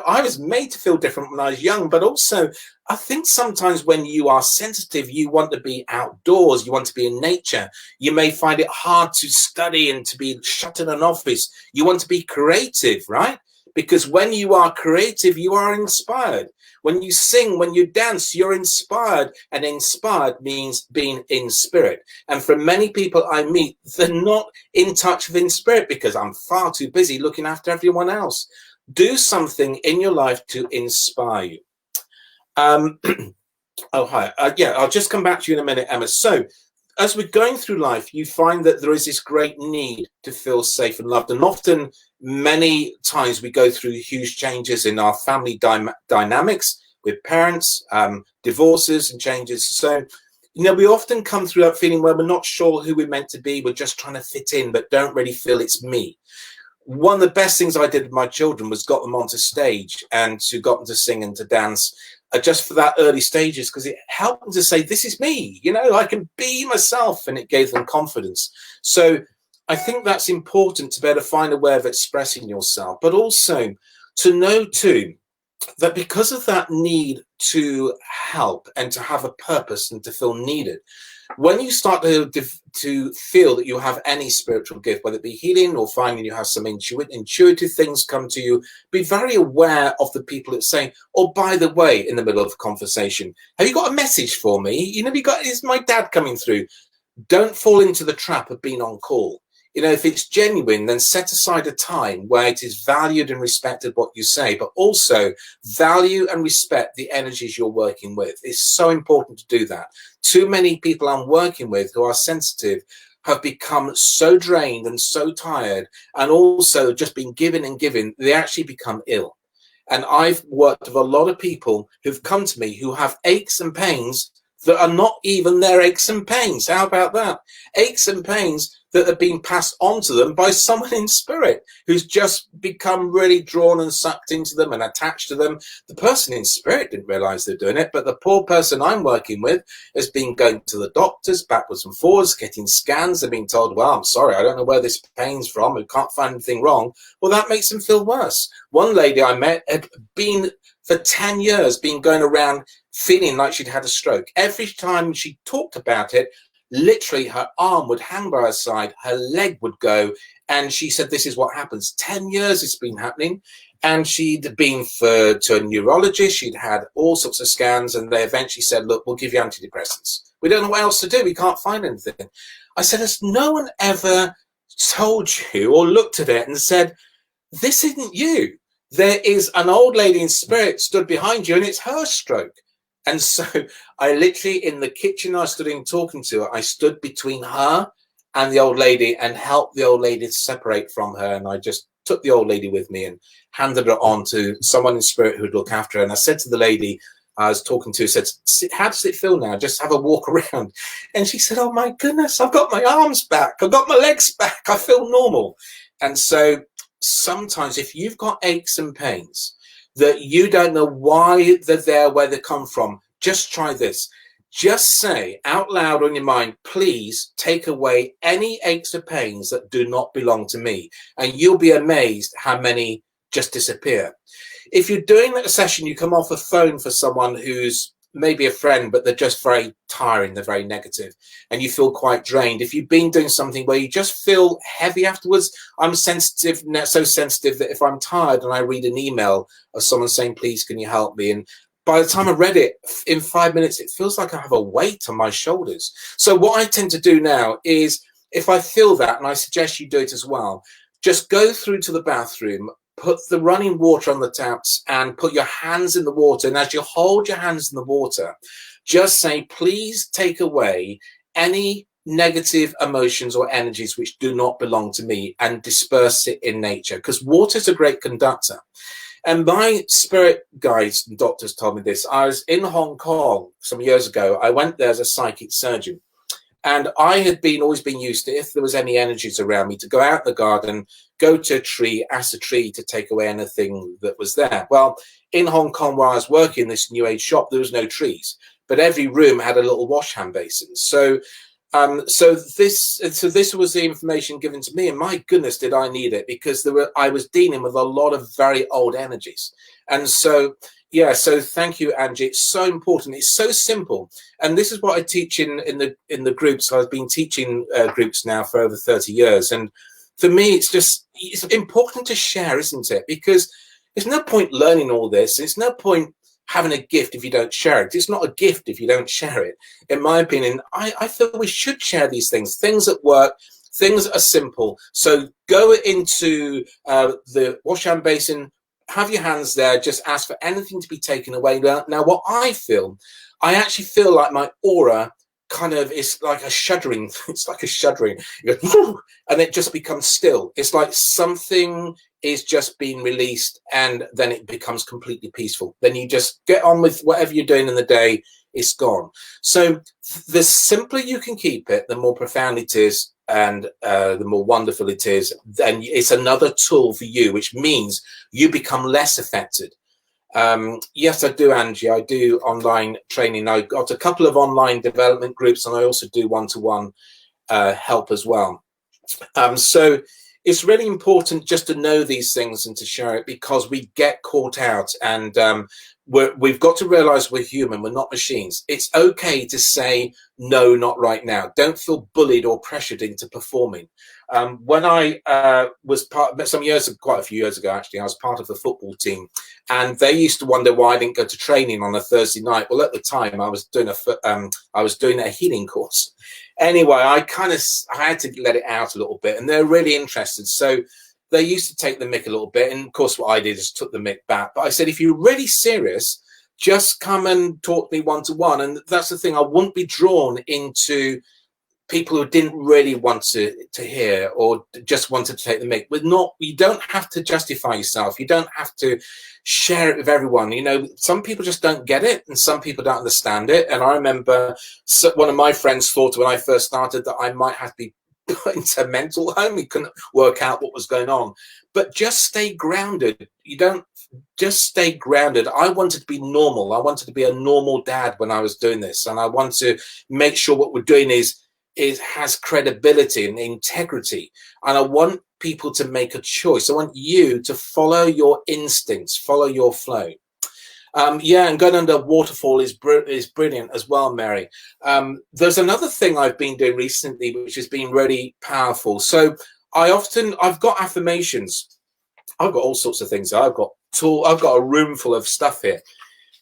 I was made to feel different when I was young, but also I think sometimes when you are sensitive, you want to be outdoors, you want to be in nature. You may find it hard to study and to be shut in an office. You want to be creative, right? Because when you are creative, you are inspired. When you sing, when you dance, you're inspired, and inspired means being in spirit. And for many people I meet, they're not in touch with in spirit because I'm far too busy looking after everyone else. Do something in your life to inspire you. Oh, hi. I'll just come back to you in a minute, Emma. So as we're going through life, you find that there is this great need to feel safe and loved. And often, many times we go through huge changes in our family dynamics with parents, divorces and changes. So, we often come through that feeling where we're not sure who we're meant to be. We're just trying to fit in, but don't really feel it's me. One of the best things I did with my children was got them onto stage and got them to sing and to dance. Just for that early stages, because it helped them to say, this is me, I can be myself, and it gave them confidence. So I think that's important, to be able to find a way of expressing yourself, but also to know too that because of that need to help and to have a purpose and to feel needed, when you start to feel that you have any spiritual gift, whether it be healing or finding you have some intuitive things come to you, be very aware of the people that say, oh, by the way, in the middle of a conversation, have you got a message for me? You know, is my dad coming through? Don't fall into the trap of being on call. You know, if it's genuine, then set aside a time where it is valued and respected what you say, but also value and respect the energies you're working with. It's so important to do that. Too many people I'm working with who are sensitive have become so drained and so tired, and also just been given and given, they actually become ill. And I've worked with a lot of people who've come to me who have aches and pains that are not even their aches and pains. How about that? Aches and pains that have been passed on to them by someone in spirit who's just become really drawn and sucked into them and attached to them. The person in spirit didn't realize they're doing it, but the poor person I'm working with has been going to the doctors backwards and forwards, getting scans. They're being told, well, I'm sorry, I don't know where this pain's from. We can't find anything wrong. Well, that makes them feel worse. One lady I met had been for 10 years, been going around feeling like she'd had a stroke. Every time she talked about it, literally her arm would hang by her side, her leg would go, and she said, this is what happens. 10 years it's been happening. And she'd been to a neurologist, she'd had all sorts of scans, and they eventually said, look, we'll give you antidepressants. We don't know what else to do, we can't find anything. I said, has no one ever told you or looked at it and said, this isn't you? There is an old lady in spirit stood behind you, and it's her stroke. And so I literally, in the kitchen I stood in talking to her, I stood between her and the old lady and helped the old lady to separate from her. And I just took the old lady with me and handed her on to someone in spirit who would look after her. And I said to the lady I was talking to, said, how does it feel now? Just have a walk around. And she said, oh my goodness, I've got my arms back. I've got my legs back. I feel normal. And so sometimes if you've got aches and pains, that you don't know why they're there, where they come from, just try this. Just say out loud on your mind, please take away any aches or pains that do not belong to me. And you'll be amazed how many just disappear. If you're doing a session, you come off a phone for someone who's maybe a friend, but they're just very tiring, they're very negative, and you feel quite drained. If you've been doing something where you just feel heavy afterwards, I'm sensitive, so sensitive that if I'm tired and I read an email of someone saying, please, can you help me? And by the time I read it, in 5 minutes, it feels like I have a weight on my shoulders. So what I tend to do now is, if I feel that, and I suggest you do it as well, just go through to the bathroom, put the running water on the taps and put your hands in the water. And as you hold your hands in the water, just say, please take away any negative emotions or energies which do not belong to me, and disperse it in nature, because water is a great conductor. And my spirit guides and doctors told me this. I was in Hong Kong some years ago. I went there as a psychic surgeon. And I had always been used to, if there was any energies around me, to go out in the garden, go to a tree, ask the tree to take away anything that was there. Well, in Hong Kong, where I was working in this new age shop, there was no trees, but every room had a little wash hand basin. So this was the information given to me, and my goodness, did I need it, because I was dealing with a lot of very old energies. And so, yeah, so thank you, Angie. It's so important. It's so simple. And this is what I teach in the groups. I've been teaching groups now for over 30 years. And for me, it's important to share, isn't it? Because there's no point learning all this. There's no point having a gift if you don't share it. It's not a gift if you don't share it. In my opinion, I feel we should share these things that work, things that are simple. So go into the wash hand basin, have your hands there, just ask for anything to be taken away. Now, what I actually feel like my aura kind of is like a shuddering. It's like a shuddering. You go, and it just becomes still. It's like something is just being released, and then it becomes completely peaceful. Then you just get on with whatever you're doing in the day. It's gone. So the simpler you can keep it, the more profound it is, and the more wonderful it is. Then it's another tool for you, which means you become less affected. Yes, I do, Angie. I do online training. I got a couple of online development groups, and I also do one-to-one help as well. So it's really important just to know these things and to share it, because we get caught out, and we've got to realize we're human, we're not machines. It's okay to say no, not right now. Don't feel bullied or pressured into performing. When I was quite a few years ago actually, I was part of the football team, and they used to wonder why I didn't go to training on a Thursday night. Well, at the time I was doing a healing course. Anyway, I had to let it out a little bit, and they're really interested. So they used to take the mick a little bit, and of course what I did is took the mick back. But I said, if you're really serious, just come and talk to me one-to-one. And that's the thing, I wouldn't be drawn into people who didn't really want to hear, or just wanted to take the mick. You don't have to justify yourself. You don't have to share it with everyone. You know, some people just don't get it, and some people don't understand it. And I remember one of my friends thought when I first started that I might have to be put into a mental home. He couldn't work out what was going on. But just stay grounded. Just stay grounded. I wanted to be normal. I wanted to be a normal dad when I was doing this, and I want to make sure what we're doing has credibility and integrity. And I want people to make a choice. I want you to follow your instincts, follow your flow. And going under waterfall is brilliant as well, Mary. There's another thing I've been doing recently, which has been really powerful. So I've got affirmations. I've got all sorts of things. I've got a room full of stuff here.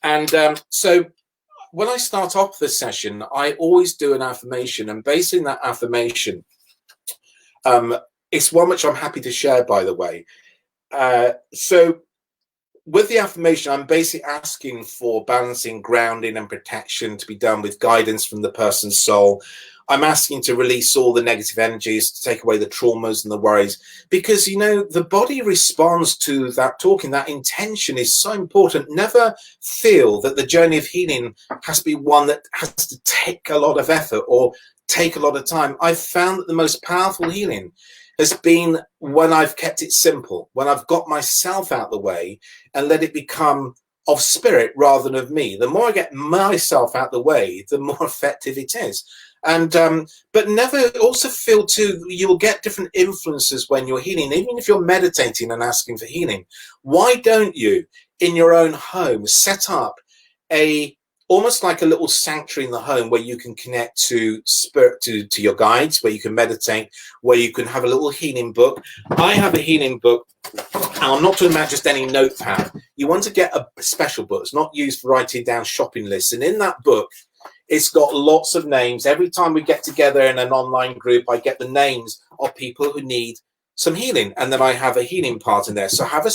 And so when I start off the session, I always do an affirmation, and based on that affirmation, it's one which I'm happy to share, by the way. So with the affirmation, I'm basically asking for balancing, grounding, and protection to be done with guidance from the person's soul. I'm asking to release all the negative energies, to take away the traumas and the worries, because, you know, the body responds to that talking. That intention is so important. Never feel that the journey of healing has to be one that has to take a lot of effort or take a lot of time. I've found that the most powerful healing has been when I've kept it simple, when I've got myself out the way and let it become of spirit rather than of me. The more I get myself out the way, the more effective it is. And but never also feel too, you'll get different influences when you're healing. Even if you're meditating and asking for healing, why don't you in your own home set up almost like a little sanctuary in the home where you can connect to spirit, to your guides, where you can meditate, where you can have a little healing book. I have a healing book, and I'm not talking about just any notepad. You want to get a special book. It's not used for writing down shopping lists. And in that book, it's got lots of names. Every time we get together in an online group, I get the names of people who need some healing, and then I have a healing part in there. So have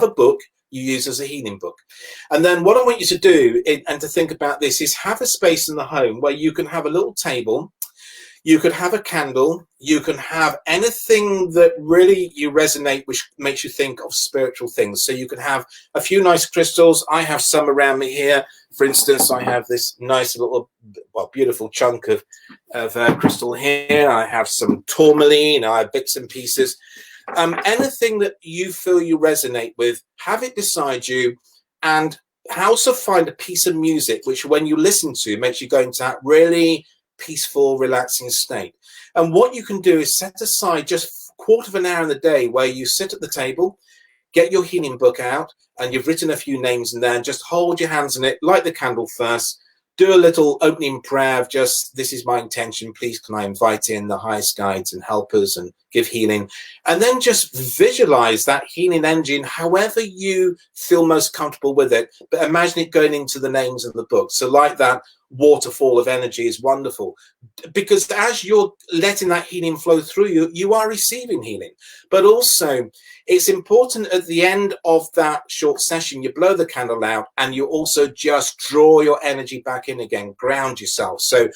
a book you use as a healing book. And then what I want you to do and to think about this is have a space in the home where you can have a little table. You could have a candle. You can have anything that really you resonate, which makes you think of spiritual things. So you can have a few nice crystals. I have some around me here. For instance, I have this nice little, beautiful chunk of crystal here. I have some tourmaline. I have bits and pieces. Anything that you feel you resonate with, have it beside you, and also find a piece of music which, when you listen to, makes you go into that really peaceful, relaxing state. And what you can do is set aside just a quarter of an hour in the day where you sit at the table, get your healing book out, and you've written a few names in there, and just hold your hands on it, light the candle first, do a little opening prayer of just, this is my intention, please can I invite in the highest guides and helpers and give healing, and then just visualize that healing engine however you feel most comfortable with it, but imagine it going into the names of the book. So like that waterfall of energy is wonderful, because as you're letting that healing flow through you, you are receiving healing. But also it's important at the end of that short session, you blow the candle out and you also just draw your energy back in again, ground yourself. So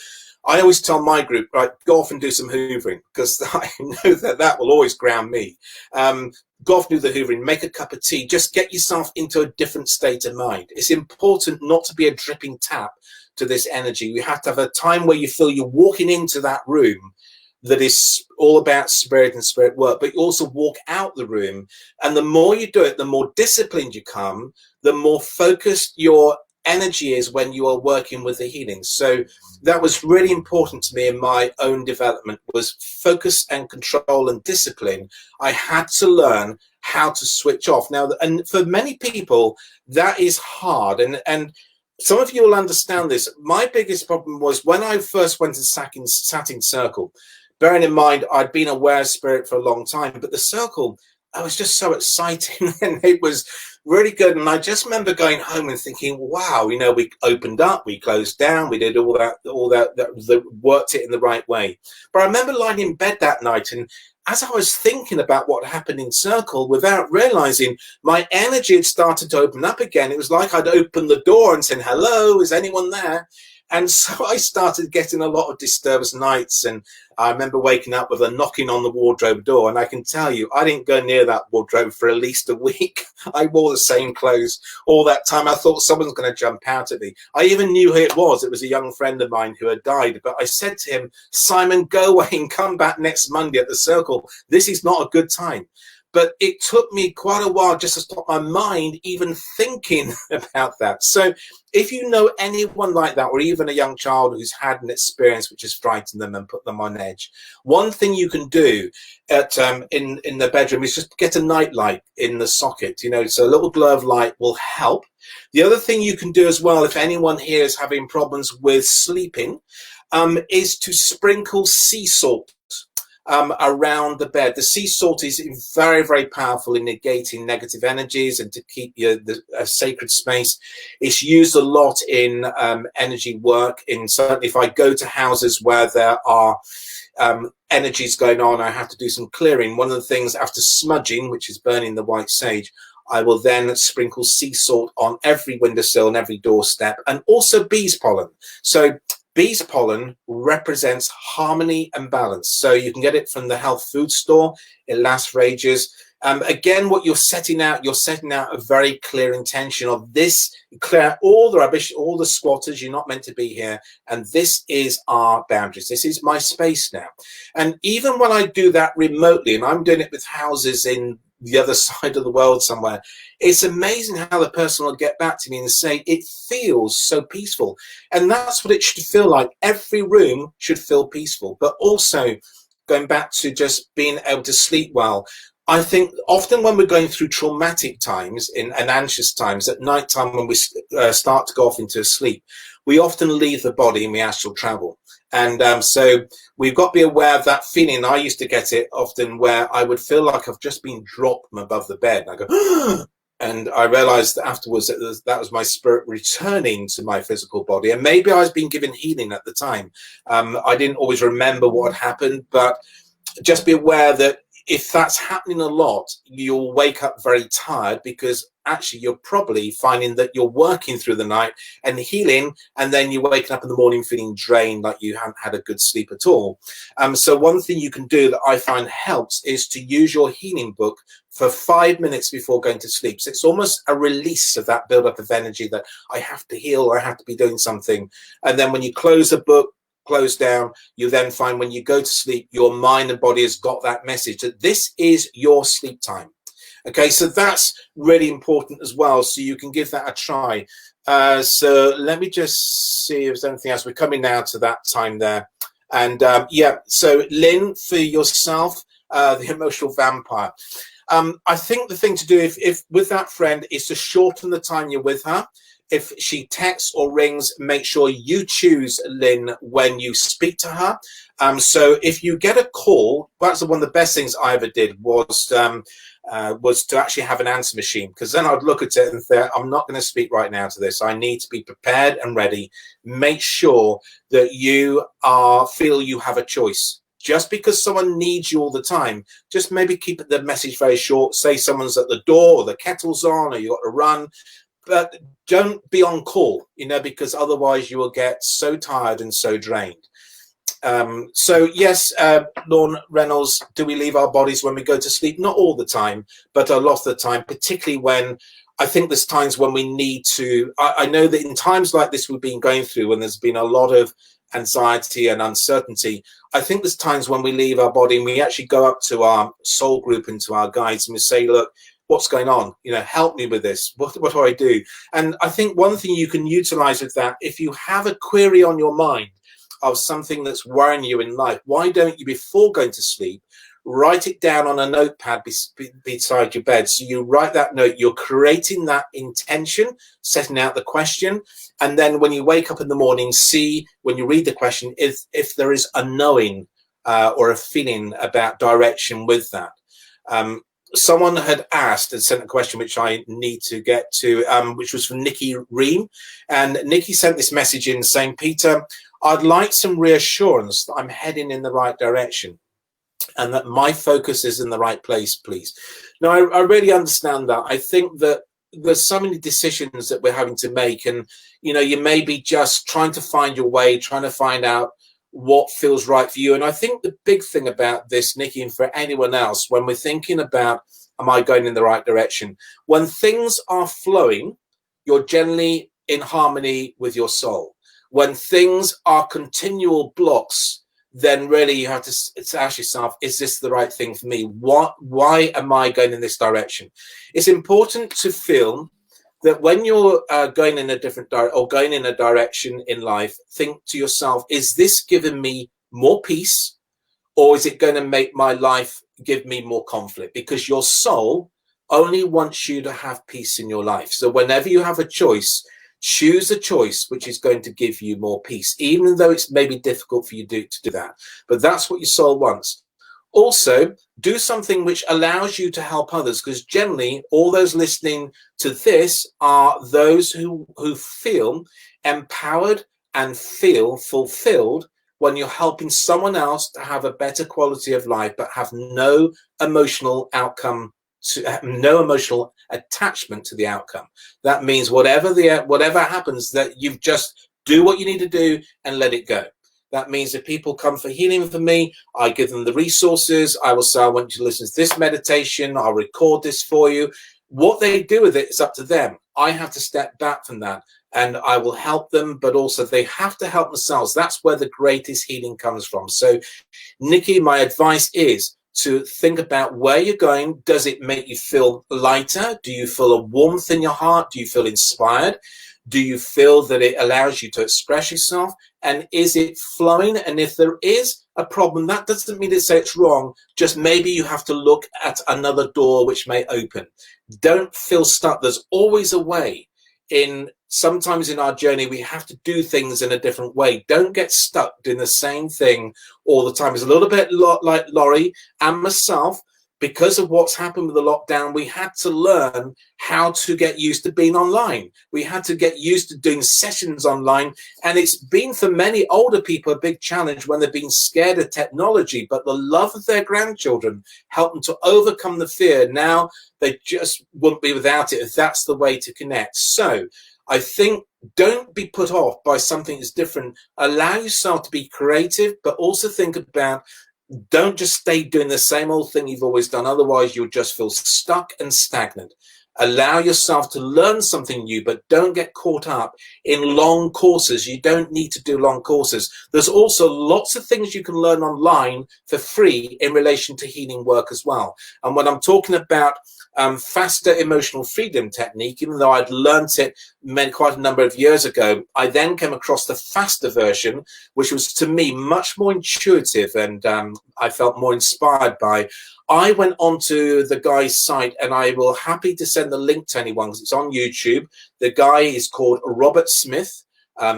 I always tell my group, right, go off and do some hoovering, because I know that will always ground me. Go off and do the hoovering, make a cup of tea, just get yourself into a different state of mind. It's important not to be a dripping tap to this energy. You have to have a time where you feel you're walking into that room that is all about spirit and spirit work, but you also walk out the room. And the more you do it, the more disciplined you come, the more focused your energy is when you are working with the healing. So that was really important to me in my own development, was focus and control and discipline. I had to learn how to switch off. Now, and for many people, that is hard. And some of you will understand this. My biggest problem was when I first went and sat in circle, bearing in mind I'd been aware of spirit for a long time, but the circle, I was just so exciting and it was really good. And I just remember going home and thinking, wow, you know, we opened up, we closed down, we did all that worked it in the right way. But I remember lying in bed that night, and as I was thinking about what happened in circle, without realizing, my energy had started to open up again. It was like I'd opened the door and said, hello, is anyone there? And so I started getting a lot of disturbed nights, and I remember waking up with a knocking on the wardrobe door, and I can tell you, I didn't go near that wardrobe for at least a week. I wore the same clothes all that time. I thought someone's going to jump out at me. I even knew who it was. It was a young friend of mine who had died, but I said to him, Simon, go away and come back next Monday at the circle. This is not a good time. But it took me quite a while just to stop my mind even thinking about that. So if you know anyone like that, or even a young child who's had an experience which has frightened them and put them on edge, one thing you can do at in the bedroom is just get a night light in the socket. You know, so a little glow of light will help. The other thing you can do as well, if anyone here is having problems with sleeping, is to sprinkle sea salt around the bed. The sea salt is very, very powerful in negating negative energies and to keep a sacred space. It's used a lot in energy work. Certainly if I go to houses where there are energies going on, I have to do some clearing. One of the things after smudging, which is burning the white sage, I will then sprinkle sea salt on every windowsill and every doorstep, and also bees pollen. So bees pollen represents harmony and balance. So you can get it from the health food store. It lasts for ages. Again, what you're setting out a very clear intention of this: clear out all the rubbish, all the squatters. You're not meant to be here. And this is our boundaries. This is my space now. And even when I do that remotely, and I'm doing it with houses in the other side of the world somewhere, it's amazing how the person will get back to me and say, it feels so peaceful. And that's what it should feel like. Every room should feel peaceful. But also, going back to just being able to sleep well, I think often when we're going through traumatic times and anxious times at night time, when we start to go off into sleep, we often leave the body and we astral travel. And so we've got to be aware of that feeling. I used to get it often where I would feel like I've just been dropped from above the bed. And I go, and I realized that afterwards that was my spirit returning to my physical body. And maybe I was being given healing at the time. I didn't always remember what had happened, but just be aware that if that's happening a lot, you'll wake up very tired, because actually you're probably finding that you're working through the night and healing, and then you're waking up in the morning feeling drained, like you haven't had a good sleep at all. So one thing you can do that I find helps is to use your healing book for 5 minutes before going to sleep. So it's almost a release of that buildup of energy that I have to heal, or I have to be doing something. And then when you close the book, close down, you then find when you go to sleep, your mind and body has got that message that this is your sleep time. Okay, so that's really important as well. So you can give that a try. So let me just see if there's anything else. We're coming now to that time there. And yeah, so Lynn, for yourself, the emotional vampire. I think the thing to do if with that friend is to shorten the time you're with her. If she texts or rings, make sure you choose, Lynn, when you speak to her. So if you get a call, that's one of the best things I ever did was to actually have an answer machine, because then I'd look at it and think, I'm not going to speak right now to this. I need to be prepared and ready. Make sure that you feel you have a choice. Just because someone needs you all the time, just maybe keep the message very short. Say someone's at the door, or the kettle's on, or you got to run. But don't be on call, you know, because otherwise you will get so tired and so drained. So yes, Lorne Reynolds, do we leave our bodies when we go to sleep? Not all the time, but a lot of the time, particularly when I think there's times when we need to. I know that in times like this we've been going through, when there's been a lot of anxiety and uncertainty, I think there's times when we leave our body and we actually go up to our soul group and to our guides and we say, look, what's going on? You know, help me with this. What do I do? And I think one thing you can utilize with that, if you have a query on your mind of something that's worrying you in life, why don't you, before going to sleep, write it down on a notepad beside your bed? So you write that note, you're creating that intention, setting out the question, and then when you wake up in the morning, see, when you read the question, if there is a knowing or a feeling about direction with that. Someone had asked and sent a question which I need to get to, which was from Nikki Ream, and Nikki sent this message in saying, Peter, I'd like some reassurance that I'm heading in the right direction and that my focus is in the right place, please. Now, I really understand that. I think that there's so many decisions that we're having to make, and you know, you may be just trying to find your way, trying to find out what feels right for you. And I think the big thing about this, Nikki, and for anyone else, when we're thinking about, am I going in the right direction? When things are flowing, you're generally in harmony with your soul. When things are continual blocks, then really you have to ask yourself, is this the right thing for me? Why am I going in this direction? It's important to feel that when you're going in a different going in a direction in life, think to yourself, is this giving me more peace, or is it going to make my life give me more conflict? Because your soul only wants you to have peace in your life. So whenever you have a choice, choose a choice which is going to give you more peace, even though it's maybe difficult for you to do that. But that's what your soul wants. Also, do something which allows you to help others, because generally all those listening to this are those who feel empowered and feel fulfilled when you're helping someone else to have a better quality of life, but have no emotional outcome, no emotional attachment to the outcome. That means whatever happens, that you just do what you need to do and let it go. That means if people come for healing from me, I give them the resources. I will say, I want you to listen to this meditation. I'll record this for you. What they do with it is up to them. I have to step back from that and I will help them, but also they have to help themselves. That's where the greatest healing comes from. So, Nikki, my advice is to think about where you're going. Does it make you feel lighter? Do you feel a warmth in your heart? Do you feel inspired? Do you feel that it allows you to express yourself? And is it flowing? And if there is a problem, that doesn't mean to say it's wrong. Just maybe you have to look at another door which may open. Don't feel stuck. There's always a way. Sometimes in our journey, we have to do things in a different way. Don't get stuck doing the same thing all the time. It's a little bit like Laurie and myself. Because of what's happened with the lockdown, we had to learn how to get used to being online. We had to get used to doing sessions online. And it's been for many older people a big challenge when they've been scared of technology, but the love of their grandchildren helped them to overcome the fear. Now they just wouldn't be without it if that's the way to connect. So I think don't be put off by something that's different. Allow yourself to be creative, but also think about, don't just stay doing the same old thing you've always done. Otherwise, you'll just feel stuck and stagnant. Allow yourself to learn something new, but don't get caught up in long courses. You don't need to do long courses. There's also lots of things you can learn online for free in relation to healing work as well. And when I'm talking about faster emotional freedom technique, even though I'd learnt it quite a number of years ago, I then came across the faster version, which was to me much more intuitive and I felt more inspired by. I went onto the guy's site, and I will happy to send the link to anyone because it's on YouTube. The guy is called Robert Smith.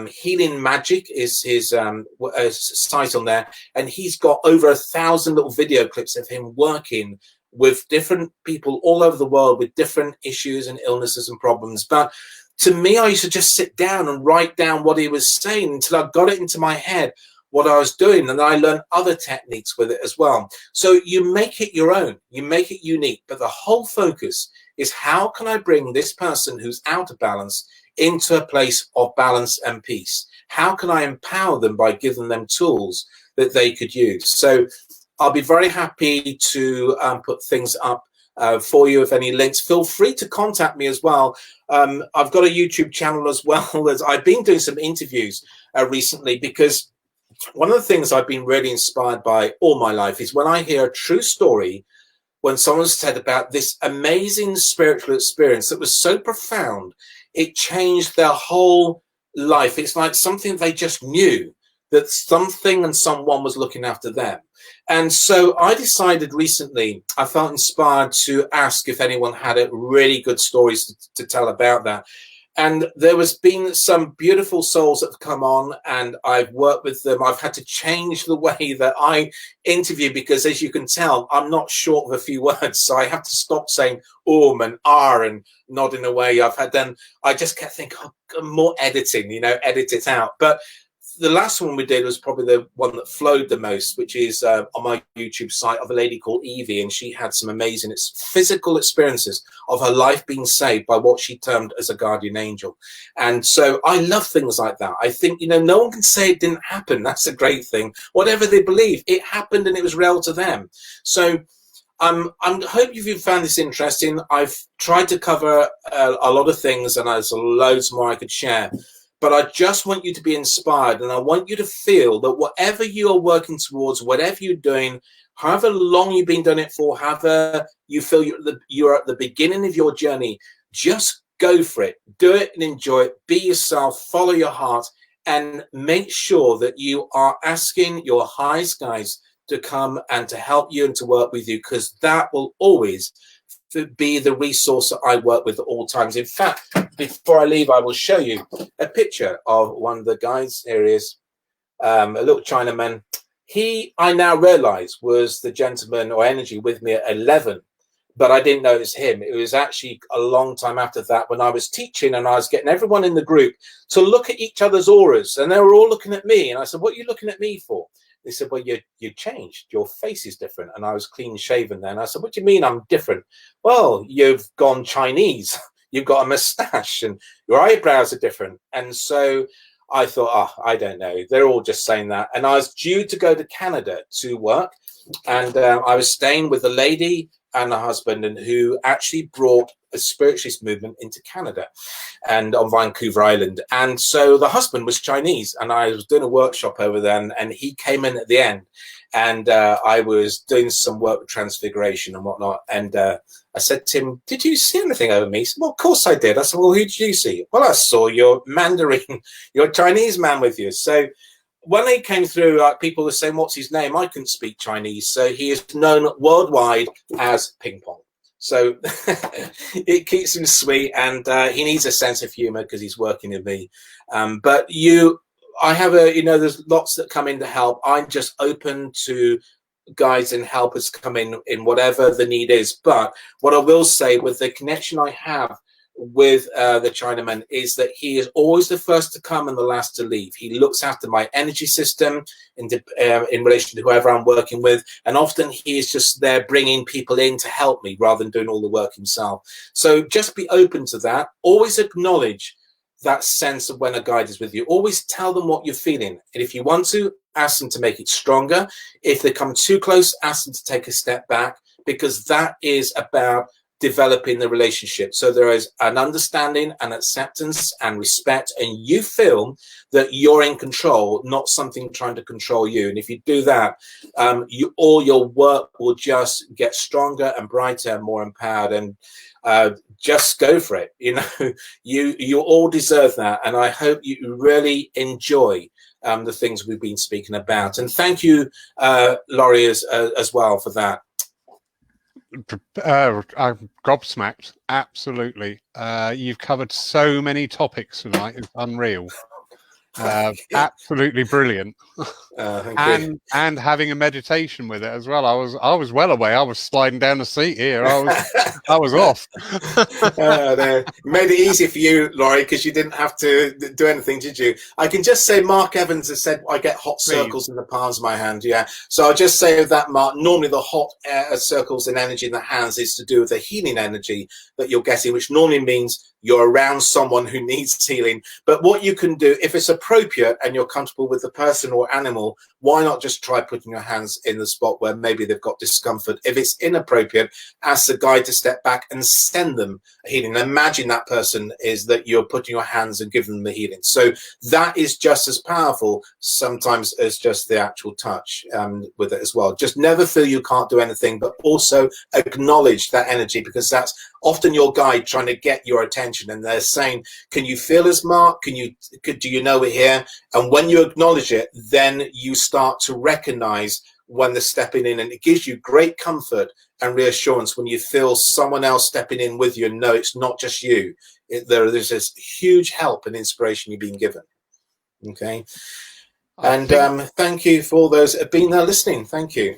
Healing Magic is his site on there, and he's got over 1,000 little video clips of him working with different people all over the world with different issues and illnesses and problems. But to me, I used to just sit down and write down what he was saying until I got it into my head what I was doing, and I learned other techniques with it as well. So you make it your own, you make it unique, but the whole focus is, how can I bring this person who's out of balance into a place of balance and peace? How can I empower them by giving them tools that they could use? So I'll be very happy to put things up for you. If any links, feel free to contact me as well. I've got a YouTube channel as well. As I've been doing some interviews recently, because one of the things I've been really inspired by all my life is when I hear a true story when someone said about this amazing spiritual experience that was so profound, it changed their whole life. It's like something they just knew, that something and someone was looking after them. And so I decided recently, I felt inspired to ask if anyone had a really good stories to tell about that. And there has been some beautiful souls that have come on, and I've worked with them. I've had to change the way that I interview because, as you can tell, I'm not short of a few words. So I have to stop saying and and nodding away. I just kept thinking, oh, more editing, edit it out. But the last one we did was probably the one that flowed the most, which is on my YouTube site, of a lady called Evie, and she had some amazing physical experiences of her life being saved by what she termed as a guardian angel. And so I love things like that. I think, no one can say it didn't happen. That's a great thing. Whatever they believe, it happened and it was real to them. So I hope you've found this interesting. I've tried to cover a lot of things, and there's loads more I could share. But I just want you to be inspired, and I want you to feel that whatever you are working towards, whatever you're doing, however long you've been doing it for, however you feel you're at the beginning of your journey, just go for it. Do it and enjoy it. Be yourself, follow your heart, and make sure that you are asking your highest guides to come and to help you and to work with you, because that will always be the resource that I work with at all times. In fact, before I leave, I will show you a picture of one of the guys. Here he is, a little Chinaman. He, I now realize, was the gentleman or energy with me at 11, but I didn't know it was him. It was actually a long time after that, when I was teaching and I was getting everyone in the group to look at each other's auras, and they were all looking at me. And I said, "What are you looking at me for?" They said, "Well, you changed. Your face is different." And I was clean shaven then. I said, "What do you mean I'm different?" "Well, you've gone Chinese. You've got a mustache and your eyebrows are different." And so I thought, oh, I don't know. They're all just saying that. And I was due to go to Canada to work. And I was staying with a lady and a husband, and who actually brought a spiritualist movement into Canada and on Vancouver Island. And so the husband was Chinese, and I was doing a workshop over there, and he came in at the end, and I was doing some work with transfiguration and whatnot. And I said to him, "Did you see anything over me?" He said, "Well, of course I did." I said, "Well, who did you see?" "Well, I saw your Mandarin, your Chinese man with you." So when he came through, people were saying, "What's his name?" I couldn't speak Chinese, so he is known worldwide as Ping Pong. So it keeps him sweet, and he needs a sense of humor because he's working with me. But I have there's lots that come in to help. I'm just open to guides and helpers come in whatever the need is. But what I will say, with the connection I have with the Chinaman, is that he is always the first to come and the last to leave. He looks after my energy system in relation to whoever I'm working with, and often he is just there bringing people in to help me rather than doing all the work himself. So just be open to that. Always acknowledge that sense of when a guide is with you. Always tell them what you're feeling, and if you want to, ask them to make it stronger. If they come too close, ask them to take a step back, because that is about developing the relationship. So there is an understanding and acceptance and respect, and you feel that you're in control, not something trying to control you. And if you do that, all your work will just get stronger and brighter and more empowered. And just go for it. You all deserve that, and I hope you really enjoy the things we've been speaking about. And thank you, Laurie, as well for that. I'm gobsmacked. Absolutely. You've covered so many topics tonight. It's unreal. Absolutely brilliant. And having a meditation with it as well. I was well away. I was sliding down the seat here. I was off. Made it easy for you, Laurie, because you didn't have to do anything, did you? I can just say Mark Evans has said I get hot circles in the palms of my hand. Yeah, so I'll just say that, Mark, normally the hot circles in energy in the hands is to do with the healing energy that you're getting, which normally means you're around someone who needs healing. But what you can do, if it's appropriate and you're comfortable with the person or animal, why not just try putting your hands in the spot where maybe they've got discomfort? If it's inappropriate, ask the guide to step back and send them a healing. Imagine that person is that you're putting your hands and giving them the healing. So that is just as powerful sometimes as just the actual touch with it as well. Just never feel you can't do anything, but also acknowledge that energy, because that's often your guide trying to get your attention, and they're saying, can you feel us, Mark? Do you know we're here? And when you acknowledge it, then you start to recognize when they're stepping in, and it gives you great comfort and reassurance when you feel someone else stepping in with you and know it's not just you. There's this huge help and inspiration you've been given. Okay. And thank you for all those that have been there listening. Thank you.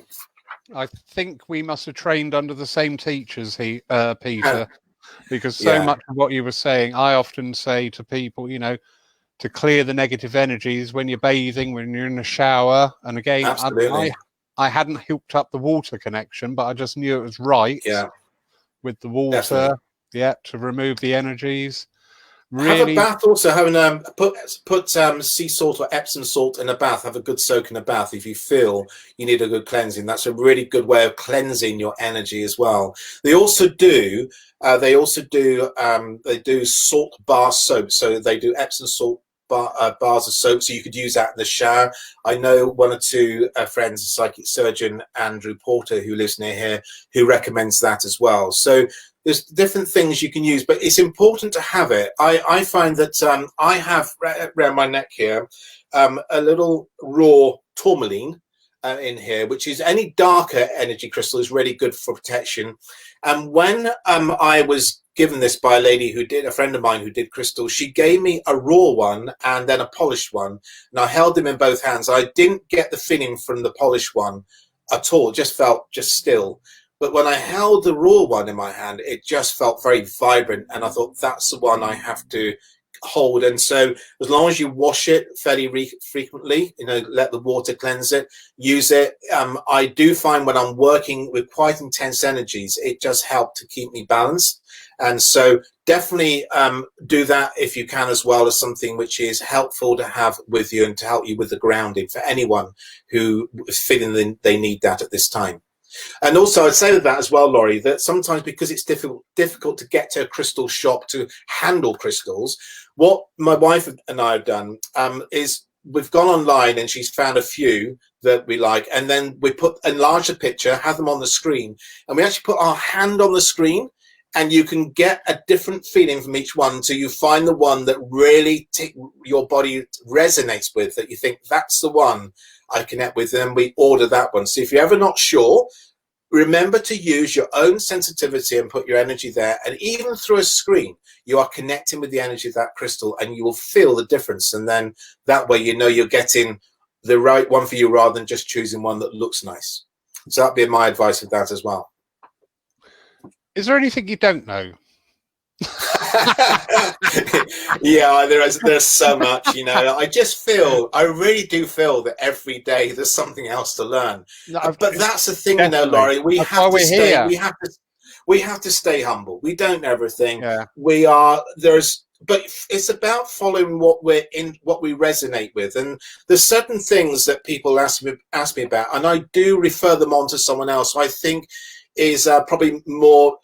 I think we must have trained under the same teachers, Peter, because so much of what you were saying, I often say to people, you know, to clear the negative energies when you're bathing, when you're in a shower. And again, I hadn't hooked up the water connection, but I just knew it was right with the water, to remove the energies. Really, have a bath also. Having put sea salt or Epsom salt in a bath. Have a good soak in a bath if you feel you need a good cleansing. That's a really good way of cleansing your energy as well. They also do salt bar soap. So they do Epsom salt bars of soap, so you could use that in the shower. I know one or two friends, a psychic surgeon, Andrew Porter, who lives near here, who recommends that as well. So there's different things you can use, but it's important to have it. I find that I have around my neck here a little raw tourmaline in here, which is any darker energy crystal is really good for protection. And when I was given this by a friend of mine who did crystals, she gave me a raw one and then a polished one, and I held them in both hands. I didn't get the feeling from the polished one at all, just felt just still. But when I held the raw one in my hand, it just felt very vibrant, and I thought that's the one I have to hold. And so as long as you wash it fairly frequently, you know, let the water cleanse it, use it. I do find when I'm working with quite intense energies, it does help to keep me balanced. And so definitely do that if you can, as well as something which is helpful to have with you and to help you with the grounding for anyone who is feeling they need that at this time. And also I'd say with that as well, Laurie, that sometimes because it's difficult to get to a crystal shop to handle crystals, what my wife and I have done is we've gone online and she's found a few that we like, and then we enlarge the picture, have them on the screen, and we actually put our hand on the screen, and you can get a different feeling from each one. So you find the one that really your body resonates with, that you think that's the one I connect with, and we order that one. So if you're ever not sure, remember to use your own sensitivity and put your energy there. And even through a screen, you are connecting with the energy of that crystal, and you will feel the difference. And then that way, you know, you're getting the right one for you rather than just choosing one that looks nice. So that'd be my advice with that as well. Is there anything you don't know? Yeah, there's so much, you know. I really do feel that every day there's something else to learn. But that's the thing, you know, Laurie, we have to stay humble. We don't know everything. But it's about following what we resonate with. And there's certain things that people ask me about, and I do refer them on to someone else who I think is probably more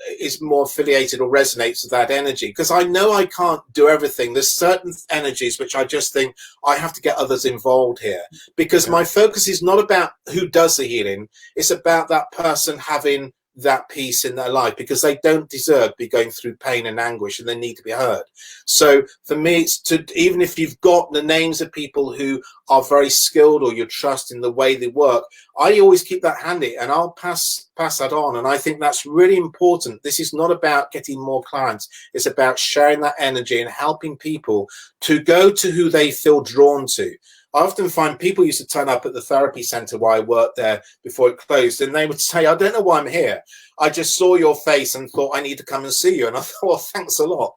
affiliated or resonates with that energy, because I know I can't do everything. There's certain energies which I just think I have to get others involved here, because my focus is not about who does the healing. It's about that person having that peace in their life, because they don't deserve to be going through pain and anguish, and they need to be heard. So for me, it's even if you've got the names of people who are very skilled or you trust in the way they work, I always keep that handy, and I'll pass that on. And I think that's really important. This is not about getting more clients. It's about sharing that energy and helping people to go to who they feel drawn to. I often find people used to turn up at the therapy center where I worked there before it closed, and they would say, I don't know why I'm here. I just saw your face and thought I need to come and see you. And I thought, well, thanks a lot.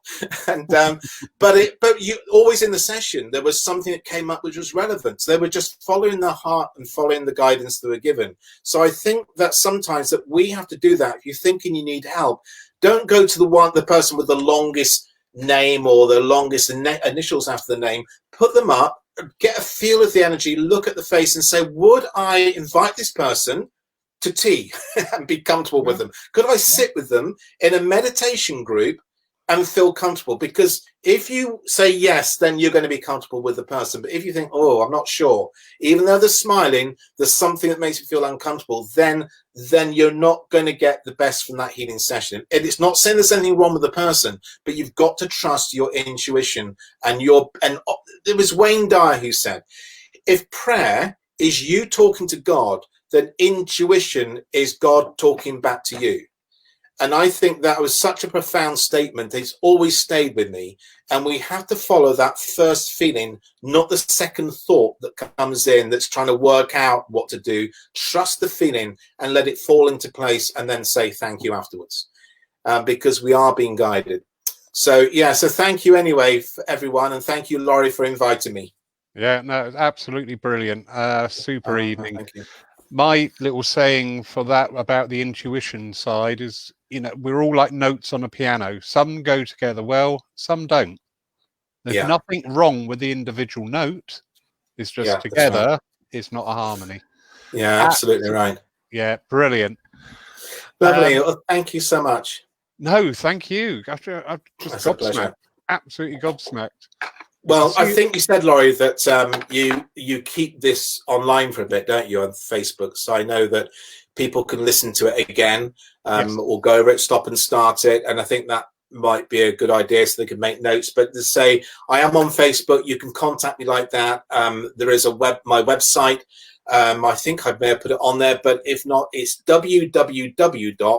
And but you always in the session, there was something that came up which was relevant. So they were just following their heart and following the guidance they were given. So I think that sometimes that we have to do that. If you're thinking you need help, don't go to the person with the longest name or the longest initials after the name. Put them up get a feel of the energy, look at the face and say, would I invite this person to tea and be comfortable with them? Could I sit with them in a meditation group and feel comfortable? Because if you say yes, then you're going to be comfortable with the person. But if you think, oh, I'm not sure, even though they're smiling, there's something that makes you feel uncomfortable, then you're not going to get the best from that healing session. And it's not saying there's anything wrong with the person, but you've got to trust your intuition. And it was Wayne Dyer who said, if prayer is you talking to God, then intuition is God talking back to you. And I think that was such a profound statement. It's always stayed with me. And we have to follow that first feeling, not the second thought that comes in that's trying to work out what to do. Trust the feeling and let it fall into place, and then say thank you afterwards, because we are being guided. So, yeah, so thank you anyway, for everyone. And thank you, Laurie, for inviting me. Yeah, no, it's absolutely brilliant. Super evening. Thank you. My little saying for that about the intuition side is, you know, we're all like notes on a piano. Some go together well, some don't. There's nothing wrong with the individual note. It's just together, right. It's not a harmony. Yeah, absolutely right. Yeah, brilliant. Lovely. Well, thank you so much. No, thank you. I've just gobsmacked. Absolutely gobsmacked. Well, I think you said, Laurie, that you keep this online for a bit, don't you, on Facebook? So I know that people can listen to it again, or go over it, stop and start it. And I think that might be a good idea, so they can make notes. But to say, I am on Facebook, you can contact me like that. There is my website. I think I may have put it on there, but if not, it's www.UK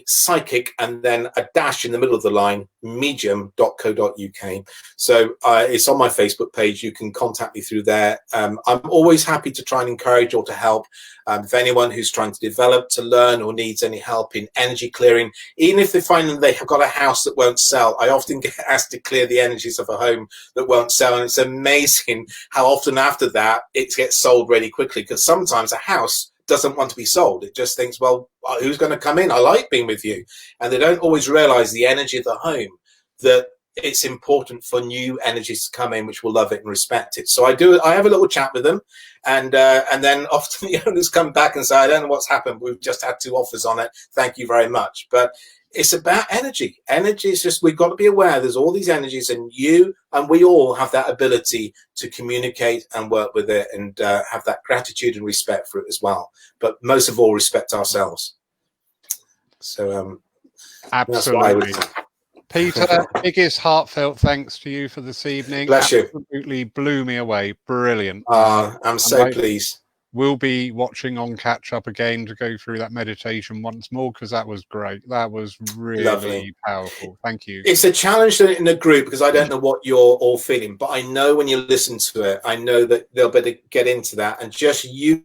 psychic and then a dash in the middle of the line, medium.co.uk. So it's on my Facebook page. You can contact me through there. I'm always happy to try and encourage or to help. If anyone who's trying to develop, to learn, or needs any help in energy clearing, even if they find that they have got a house that won't sell, I often get asked to clear the energies of a home that won't sell. And it's amazing how often after that it gets sold really quickly, because sometimes a house doesn't want to be sold. It just thinks, well, who's going to come in? I like being with you. And they don't always realize the energy of the home, that it's important for new energies to come in, which will love it and respect it. So I have a little chat with them, and then often the owners come back and say, I don't know what's happened. We've just had 2 offers on it. Thank you very much. But it's about energy. Energy is just, we've got to be aware there's all these energies, and we all have that ability to communicate and work with it, and have that gratitude and respect for it as well. But most of all, respect ourselves. So absolutely. Peter, biggest heartfelt thanks to you for this evening. Bless you. Absolutely blew me away. Brilliant. I'm so pleased. We'll be watching on catch up again to go through that meditation once more, because that was great. That was really lovely. Powerful. Thank you. It's a challenge in a group, because I don't know what you're all feeling, but I know when you listen to it, I know that they'll better get into that, and just you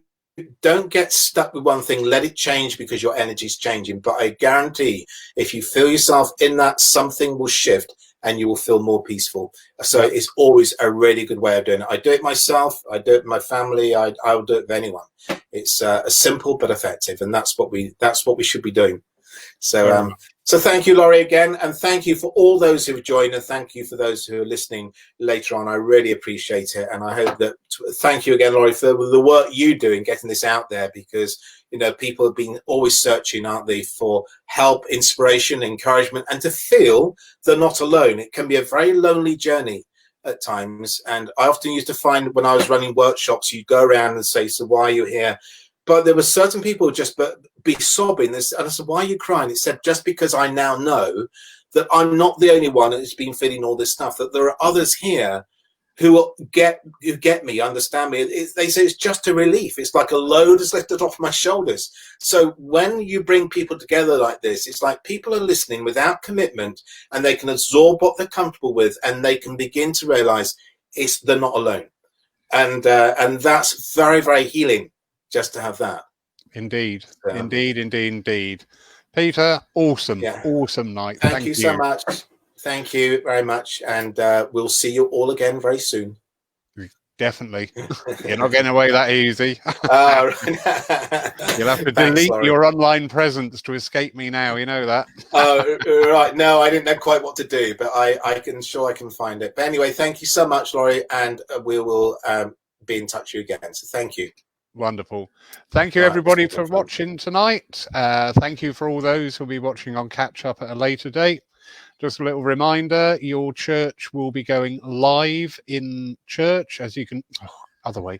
don't get stuck with one thing. Let it change, because your energy is changing. But I guarantee, if you feel yourself in that, something will shift and you will feel more peaceful. So it's always a really good way of doing it. I do it myself. I do it with my family. I will do it with anyone. It's simple but effective, and that's what we should be doing. So so thank you, Laurie, again, and thank you for all those who have joined, and thank you for those who are listening later on. I really appreciate it, and I hope that, thank you again, Laurie, for the work you do in getting this out there, because, you know, people have been always searching, aren't they, for help, inspiration, encouragement, and to feel they're not alone. It can be a very lonely journey at times, and I often used to find when I was running workshops, you'd go around and say, so why are you here? But there were certain people just be sobbing. And I said, why are you crying? It said, just because I now know that I'm not the only one who's been feeling all this stuff, that there are others here who get me, understand me. They say it's just a relief. It's like a load is lifted off my shoulders. So when you bring people together like this, it's like people are listening without commitment, and they can absorb what they're comfortable with, and they can begin to realize they're not alone. And that's very, very healing, just to have that. Indeed. Indeed. Peter, awesome. Awesome night. Thank you so much. Thank you very much. And we'll see you all again very soon. Definitely. You're not getting away that easy. You'll have to Thanks, delete Laurie. your online presence to escape me now. You know that. Right. No, I didn't know quite what to do, but I can find it. But anyway, thank you so much, Laurie, and we will be in touch with you again. So thank you. Wonderful. Thank you, All right, everybody, for watching tonight. Thank you for all those who'll be watching on catch up at a later date. Just a little reminder, your church will be going live in church, as you can, other way.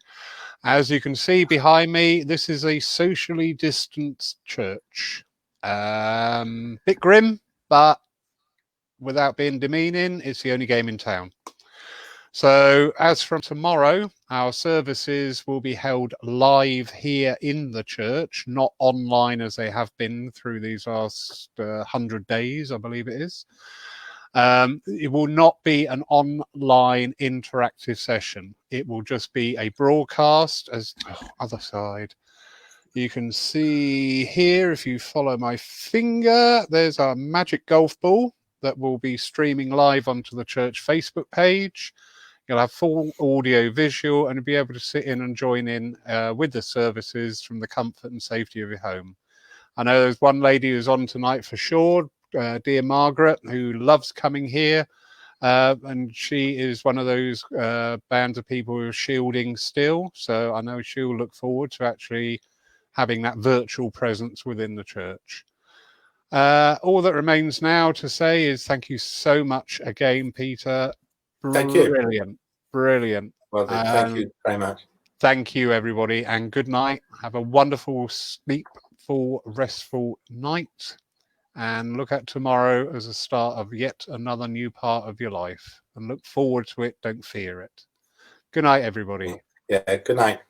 As you can see behind me, this is a socially distanced church. Bit grim, but without being demeaning, it's the only game in town. So as from tomorrow, our services will be held live here in the church, not online as they have been through these last 100 days, I believe it is. It will not be an online interactive session. It will just be a broadcast. As other side, you can see here, if you follow my finger, there's our magic golf ball that will be streaming live onto the church Facebook page. You'll have full audio visual and be able to sit in and join in with the services from the comfort and safety of your home. I know there's one lady who's on tonight for sure, dear Margaret, who loves coming here. And she is one of those bands of people who are shielding still. So I know she'll look forward to actually having that virtual presence within the church. All that remains now to say is thank you so much again, Peter. Thank you. Brilliant. Well, thank you very much. Thank you, everybody, and good night. Have a wonderful, sleepful, restful night, and look at tomorrow as a start of yet another new part of your life. And look forward to it. Don't fear it. Good night, everybody. Yeah, good night.